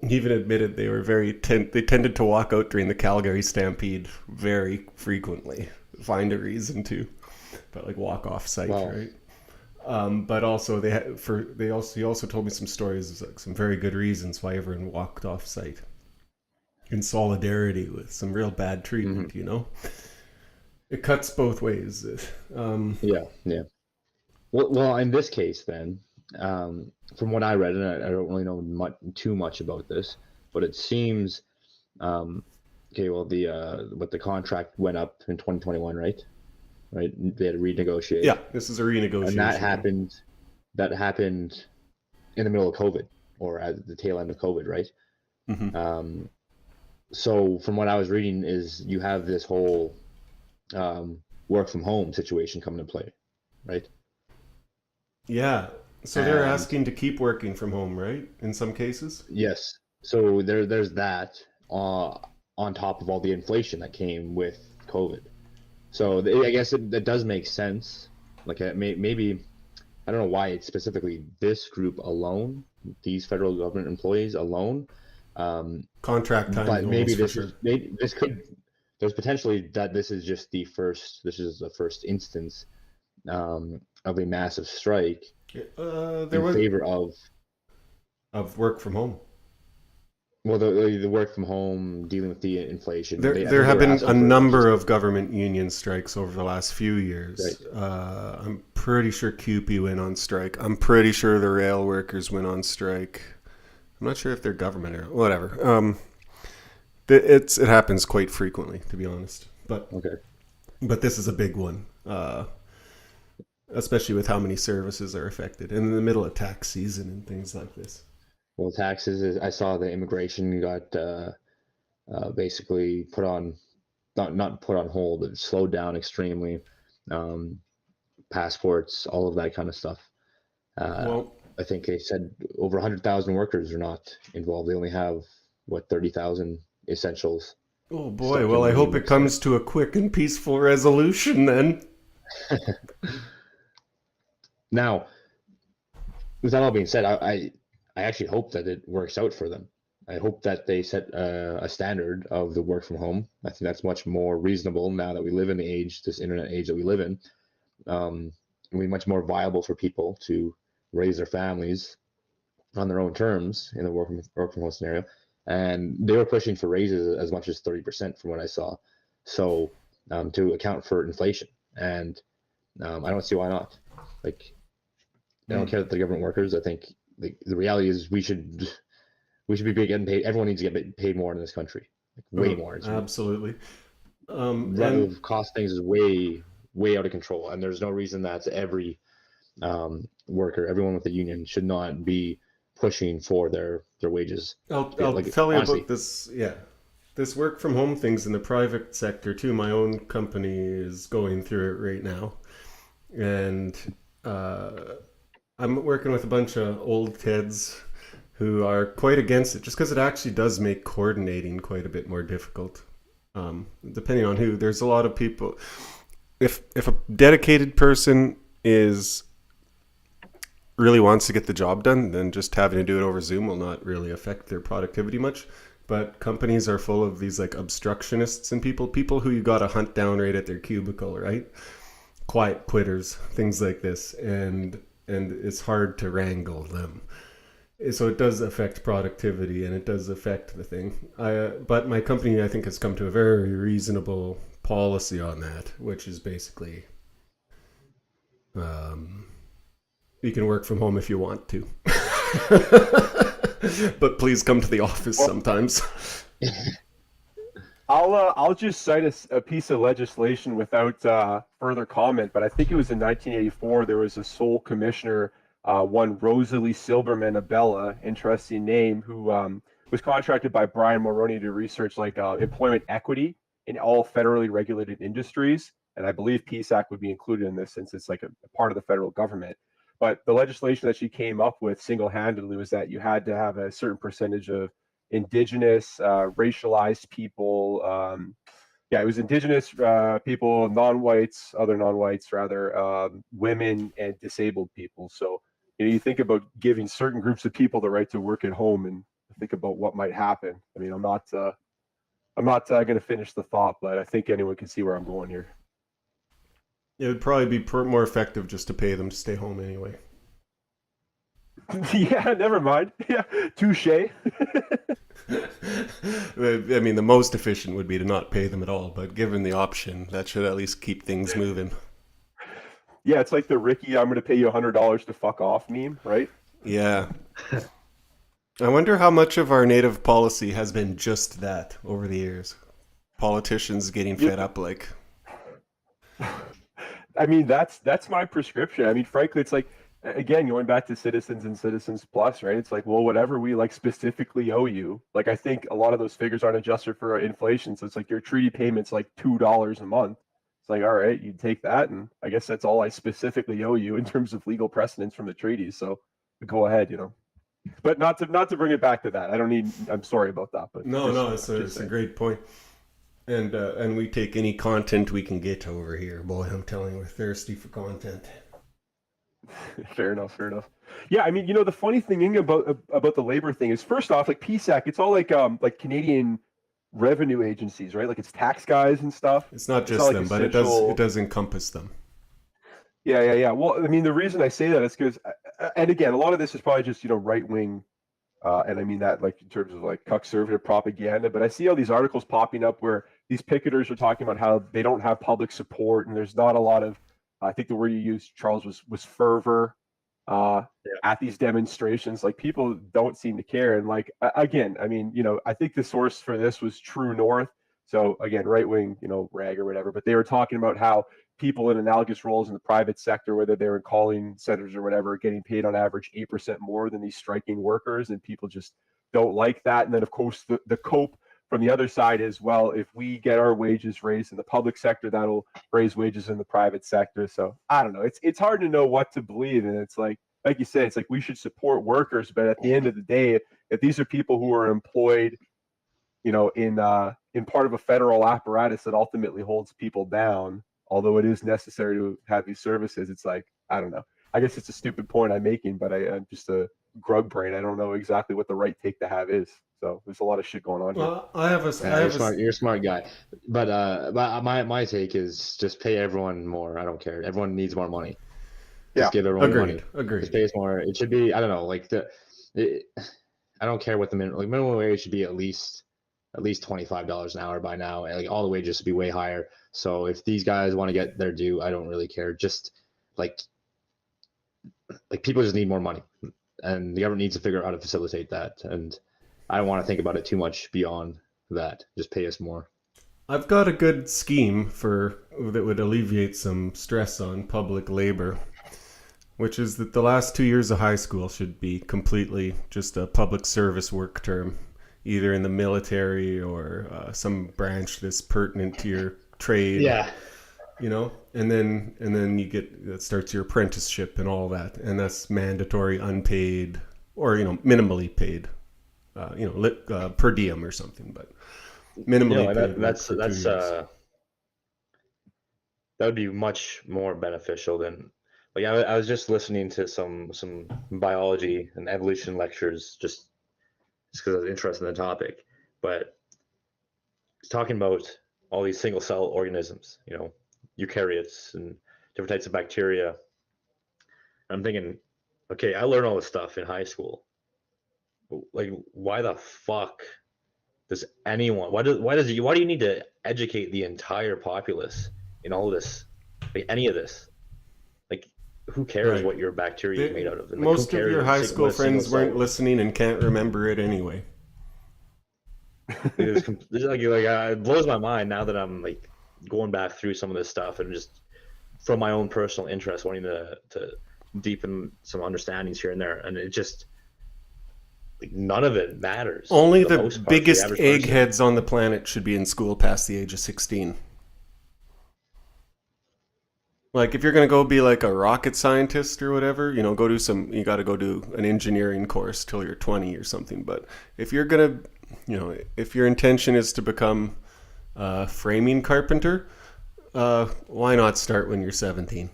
He even admitted they were they tended to walk out during the Calgary Stampede very frequently. Find a reason to, but like walk off site, right? But also he also told me some stories, like some very good reasons why everyone walked off site in solidarity with some real bad treatment. It cuts both ways. Yeah. Well, in this case, then, from what I read, and I don't really know too much about this, but it seems, okay. Well, the contract went up in 2021, right? Right. They had to renegotiate. Yeah, this is a renegotiation, and that happened. That happened in the middle of COVID, or at the tail end of COVID, right? Mm-hmm. So from what I was reading, is you have this whole work from home situation coming into play, right? Yeah. So they're asking to keep working from home, right? In some cases. Yes. So there's that on top of all the inflation that came with COVID. So I guess that does make sense. Like maybe I don't know why it's specifically this group alone, these federal government employees alone. Contract time, but maybe there's potentially that this is the first instance of a massive strike in favor of work from home. Well, the work from home, dealing with the inflation. There have been a number of government union strikes over the last few years. Right. I'm pretty sure CUPE went on strike. I'm pretty sure the rail workers went on strike. I'm not sure if they're government or whatever. It happens quite frequently, to be honest. But this is a big one, especially with how many services are affected and in the middle of tax season and things like this. Well, taxes. I saw the immigration got basically put on, not put on hold, but slowed down extremely. Passports, all of that kind of stuff. I think they said over 100,000 workers are not involved. They only have 30,000 essentials. Oh boy! Well, I hope it comes to a quick and peaceful resolution then. Now, with that all being said, I actually hope that it works out for them. I hope that they set a standard of the work from home. I think that's much more reasonable now that we live in this internet age that we live in. It'll be much more viable for people to raise their families on their own terms in the work from home scenario. And they were pushing for raises as much as 30% from what I saw. So to account for inflation. And I don't see why not. Like, I don't care that the government workers. I think the reality is we should be getting paid. Everyone needs to get paid more in this country, like way more. Absolutely. The cost things is way way out of control, and there's no reason that every worker, everyone with a union, should not be pushing for their wages. I'll Like, tell you honestly, about this. Yeah, this work from home things in the private sector too. My own company is going through it right now, and I'm working with a bunch of old kids who are quite against it, just because it actually does make coordinating quite a bit more difficult. Depending on who, there's a lot of people. If a dedicated person is really wants to get the job done, then just having to do it over Zoom will not really affect their productivity much. But companies are full of these like obstructionists and people who you got to hunt down right at their cubicle, right? Quiet quitters, things like this, and it's hard to wrangle them. So it does affect productivity, and it does affect the thing. But my company, I think, has come to a very reasonable policy on that, which is basically you can work from home if you want to. But please come to the office sometimes. I'll just cite a piece of legislation without further comment, but I think it was in 1984. There was a sole commissioner, one Rosalie Silberman Abella, interesting name, who was contracted by Brian Mulroney to research like employment equity in all federally regulated industries, and I believe PSAC would be included in this since it's like a part of the federal government. But the legislation that she came up with single-handedly was that you had to have a certain percentage of indigenous, racialized people. It was indigenous people, non-whites, other non-whites rather, women and disabled people. So you think about giving certain groups of people the right to work at home, and think about what might happen. I mean, I'm not going to finish the thought, but I think anyone can see where I'm going here. It would probably be more effective just to pay them to stay home anyway. Yeah, never mind. Yeah, touche. I mean, the most efficient would be to not pay them at all, but given the option, that should at least keep things moving. Yeah, it's like the Ricky, I'm going to pay you $100 to fuck off meme, right? Yeah. I wonder how much of our native policy has been just that over the years. Politicians getting fed up like... I mean, that's my prescription. I mean, frankly, it's like, again, going back to Citizens and Citizens Plus, right? It's like, well, whatever we like specifically owe you. Like, I think a lot of those figures aren't adjusted for inflation. So it's like your treaty payment's like $2 a month. It's like, all right, you take that, and I guess that's all I specifically owe you in terms of legal precedents from the treaties. So go ahead, But not to bring it back to that. I'm sorry about that. But no, it's a great point. And we take any content we can get over here. Boy, I'm telling you, we're thirsty for content. Fair enough. Yeah, I mean, the funny thing about the labor thing is, first off, like PSAC, it's all like Canadian revenue agencies, right? Like it's tax guys and stuff. It's not just them, but it does encompass them. Yeah. Well, I mean, the reason I say that is because, and again, a lot of this is probably just right wing. And I mean that like in terms of like conservative propaganda, but I see all these articles popping up where these picketers are talking about how they don't have public support, and there's not a lot of, I think the word you used, Charles, was fervor at these demonstrations. Like people don't seem to care. And like, again, I mean, I think the source for this was True North. So again, right wing, rag or whatever, but they were talking about how people in analogous roles in the private sector, whether they're in calling centers or whatever, are getting paid on average 8% more than these striking workers, and people just don't like that. And then of course the cope from the other side is, well, if we get our wages raised in the public sector, that'll raise wages in the private sector. So I don't know. It's hard to know what to believe. And it's like you said, it's like we should support workers, but at the end of the day, if these are people who are employed, in part of a federal apparatus that ultimately holds people down, although it is necessary to have these services, it's like, I don't know. I guess it's a stupid point I'm making, but I'm just a grug brain. I don't know exactly what the right take to have is. So there's a lot of shit going on here. Well, you're a smart guy. But my take is just pay everyone more. I don't care. Everyone needs more money. Just give everyone money. Agreed. Just pay us more. It should be, I don't know, like I don't care what the minimum wage should be at least $25 an hour by now. And like all the wages should be way higher. So if these guys want to get their due, I don't really care. Just like people just need more money, and the government needs to figure out how to facilitate that. And I don't want to think about it too much beyond that. Just pay us more. I've got a good scheme for that would alleviate some stress on public labor, which is that the last 2 years of high school should be completely just a public service work term, either in the military or some branch that's pertinent to your trade. Yeah. And then you get that starts your apprenticeship and all that, and that's mandatory, unpaid, or minimally paid, per diem or something, but minimally paid. That's that would be much more beneficial than like I was just listening to some biology and evolution lectures just because I was interested in the topic, but it's talking about all these single cell organisms, eukaryotes and different types of bacteria. I'm thinking, okay, I learned all this stuff in high school. Like, why the fuck does anyone? Why do you need to educate the entire populace in all this, like any of this? Like, who cares what your bacteria is made out of? And, like, most of your high school friends weren't listening and can't remember it anyway. It blows my mind now that I'm like going back through some of this stuff and just from my own personal interest, wanting to deepen some understandings here and there, and it just like none of it matters. Only the biggest eggheads on the planet should be in school past the age of 16. Like, if you're going to go be like a rocket scientist or whatever, you got to go do an engineering course till you're 20 or something. But if you're going to, if your intention is to become a framing carpenter, why not start when you're 17?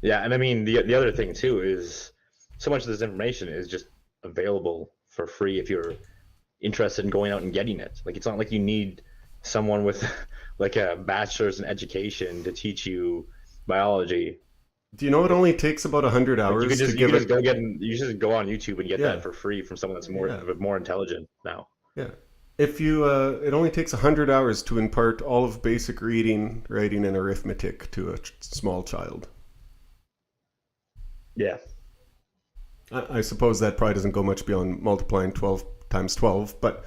Yeah, and I mean, the other thing too is so much of this information is just available for free if you're interested in going out and getting it. Like, it's not like you need someone with like a bachelor's in education to teach you biology. Do you know it only takes about 100 hours you just go on YouTube and get Yeah. that for free from someone that's more intelligent now. Yeah. If you, it only takes 100 hours to impart all of basic reading, writing, and arithmetic to a small child. Yeah. I suppose that probably doesn't go much beyond multiplying 12 times 12, but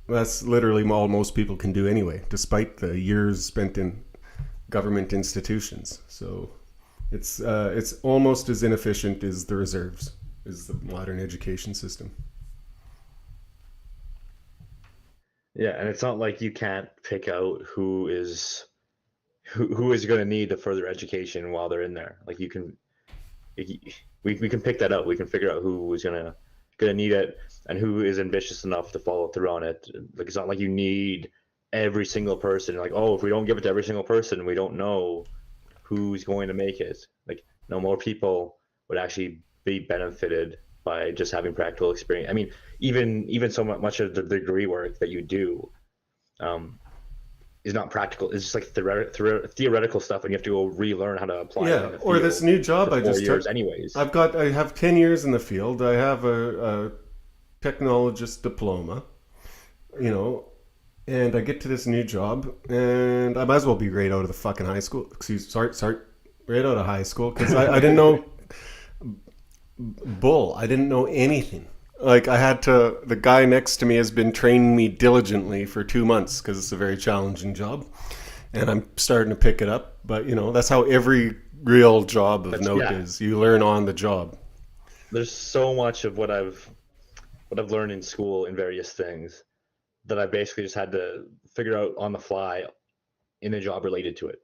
that's literally all most people can do anyway, despite the years spent in government institutions. So it's almost as inefficient as the reserves, is the modern education system. Yeah, and it's not like you can't pick out who is going to need the further education while they're in there. Like, you can, we can pick that out. We can figure out who is gonna need it and who is ambitious enough to follow through on it. Like, it's not like you need every single person. Like, oh, if we don't give it to every single person, we don't know who's going to make it. Like, no, more people would actually be benefited by just having practical experience. I mean, even so much of the degree work that you do is not practical. It's just like theoretical stuff, and you have to go relearn how to apply it. Yeah, or this new job I just took. Anyways, I have 10 years in the field. I have a technologist diploma, and I get to this new job, and I might as well be right out of the fucking high school. Sorry, right out of high school, because I didn't know I didn't know anything. Like, the guy next to me has been training me diligently for 2 months because it's a very challenging job, and I'm starting to pick it up. But that's how every real job of note is. You learn on the job. There's so much of what I've learned in school in various things that I basically just had to figure out on the fly in a job related to it.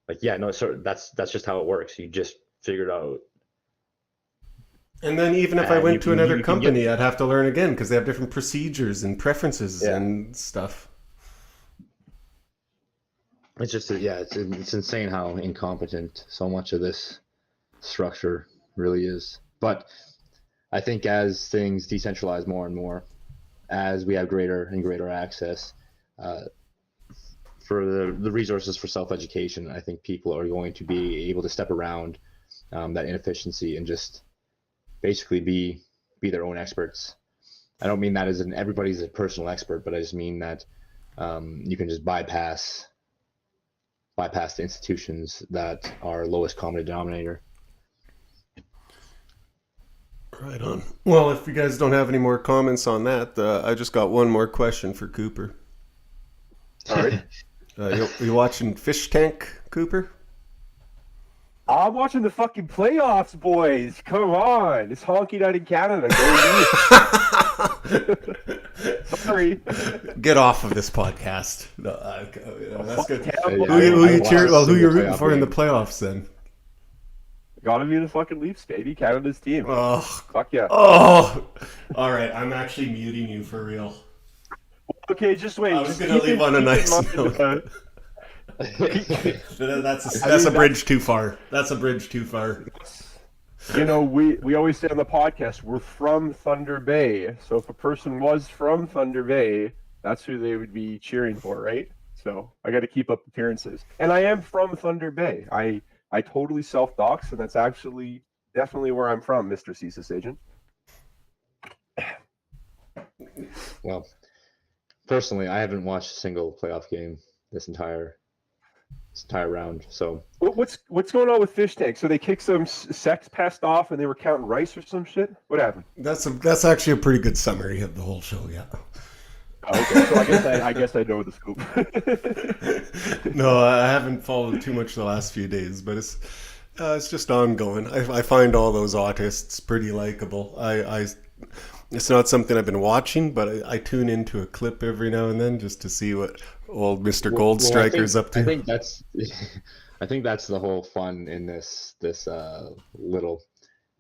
Like, that's just how it works. You just figure it out. And then even if I went to another company, I'd have to learn again because they have different procedures and preferences and stuff. It's just, it's insane how incompetent so much of this structure really is. But I think as things decentralize more and more, as we have greater and greater access for the resources for self-education, I think people are going to be able to step around that inefficiency and just basically be their own experts. I don't mean that as in everybody's a personal expert, but I just mean that you can just bypass the institutions that are lowest common denominator. Right on. Well, if you guys don't have any more comments on that, I just got one more question for Cooper. All right. You watching Fish Tank, Cooper? I'm watching the fucking playoffs, boys. Come on. It's Honky Night in Canada. Go Leafs. Sorry. Get off of this podcast. No, that's good. Tampa. Who you rooting for in the playoffs then? Gotta be the fucking Leafs, baby. Canada's team. Oh, Fuck yeah. oh! All right, I'm actually muting you for real. Okay, just wait. I was gonna leave on a nice note. That's a bridge too far. That's a bridge too far. You know, we always say on the podcast, we're from Thunder Bay. So if a person was from Thunder Bay, that's who they would be cheering for, right? So I got to keep up appearances. And I am from Thunder Bay. I totally self-dox, and that's actually definitely where I'm from, Mr. CSIS agent. Well, personally, I haven't watched a single playoff game this entire round. So What's going on with Fish Tank? So they kicked some sex pest off, and they were counting rice or some shit. What happened? That's actually a pretty good summary of the whole show. Yeah. Okay, so I guess I know the scoop. No, I haven't followed too much the last few days, but it's just ongoing. I find all those autists pretty likable. It's not something I've been watching, but I tune into a clip every now and then just to see what old Mr. Goldstriker's up to. I think that's the whole fun in this little,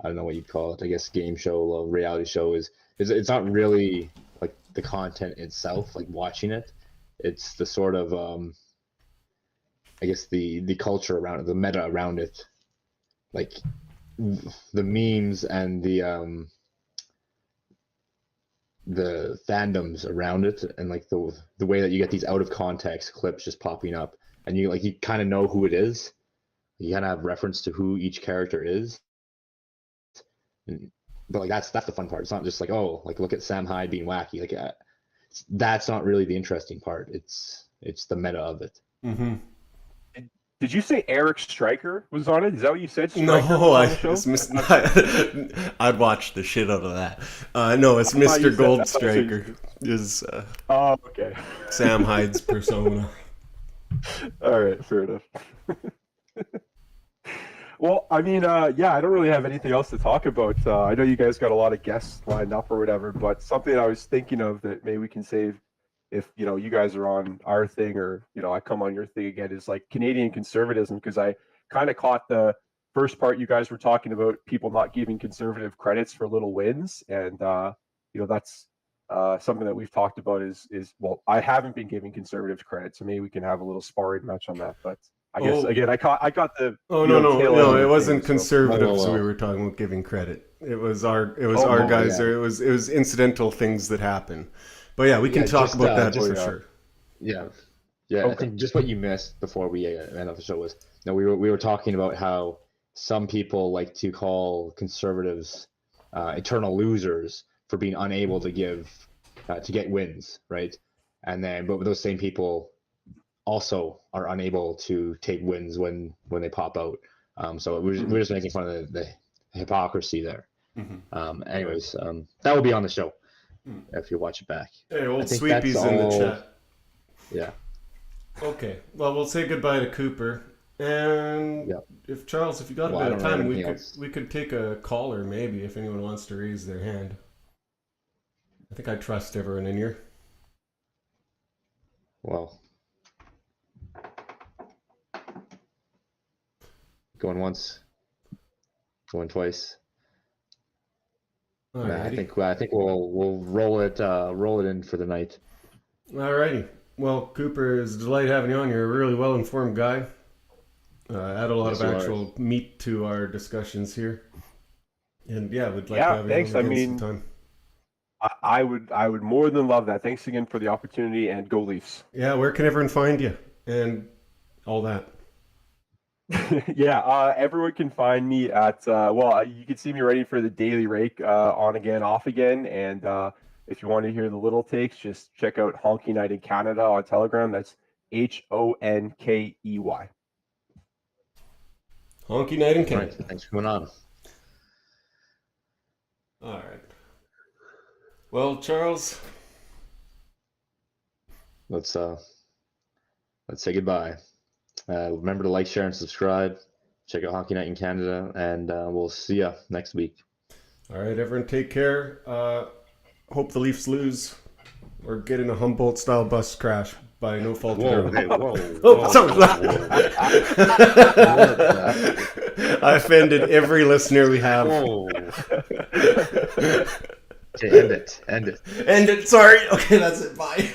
I don't know what you'd call it, I guess game show, reality show is it's not really like the content itself, like watching it. It's the sort of I guess the culture around it, the meta around it, like the memes and the fandoms around it, and like the way that you get these out of context clips just popping up, and you kind of know who it is. You kind of have reference to who each character is. But like that's the fun part. It's not just like, oh, like look at Sam Hyde being wacky. Like that's not really the interesting part. It's the meta of it. Mm-hmm. Did you say Eric Stryker was on it? Is that what you said? No, Stryker I'd watch the shit out of that. No, it's Mr. Goldstriker. Is oh, okay. Sam Hyde's persona. All right, fair enough. Well, I mean, yeah, I don't really have anything else to talk about. I know you guys got a lot of guests lined up or whatever, but something I was thinking of that maybe we can save if, you guys are on our thing or, I come on your thing again is like Canadian conservatism, because I kind of caught the first part you guys were talking about people not giving conservative credits for little wins. And, that's something that we've talked about is, well, I haven't been giving conservatives credit, so maybe we can have a little sparring match on that. But I guess again, I got the. Oh no! It wasn't conservatives we were talking about giving credit. It was our guys. Yeah. Or it was incidental things that happen. But yeah, we can talk about that for sure. Yeah. Okay. I think just what you missed before we end off the show was we were talking about how some people like to call conservatives eternal losers for being unable to get wins, right? And then but those same people also are unable to take wins when they pop out. So we're just making fun of the hypocrisy there. Mm-hmm. Anyways, that will be on the show if you watch it back. Hey, old Sweepy's in the chat. Yeah. Okay. Well, we'll say goodbye to Cooper. And if Charles, if you got a bit of time, we could take a caller maybe if anyone wants to raise their hand. I think I trust everyone in here. Well, going once, going twice. I think we'll roll it in for the night. Alrighty. Well, Cooper, it's a delight having you on. You're a really well-informed guy. Add a lot of actual meat to our discussions here. And yeah, we'd like to have thanks. you on again sometime. I would more than love that. Thanks again for the opportunity, and go Leafs. Yeah, where can everyone find you and all that? Yeah, everyone can find me at you can see me writing for the Daily Rake on again, off again, and if you want to hear the little takes, just check out Honky Night in Canada on Telegram. That's Honkey. Honky Night in Canada. Right, thanks for coming on. All right. Well, Charles, Let's let's say goodbye. Remember to like, share, and subscribe. Check out Hockey Night in Canada, and we'll see you next week. All right, everyone, take care. Hope the Leafs lose or get in a Humboldt-style bus crash by no fault of their own. Oh, sorry. I offended every listener we have. Okay, end it. End it. Sorry. Okay, that's it. Bye.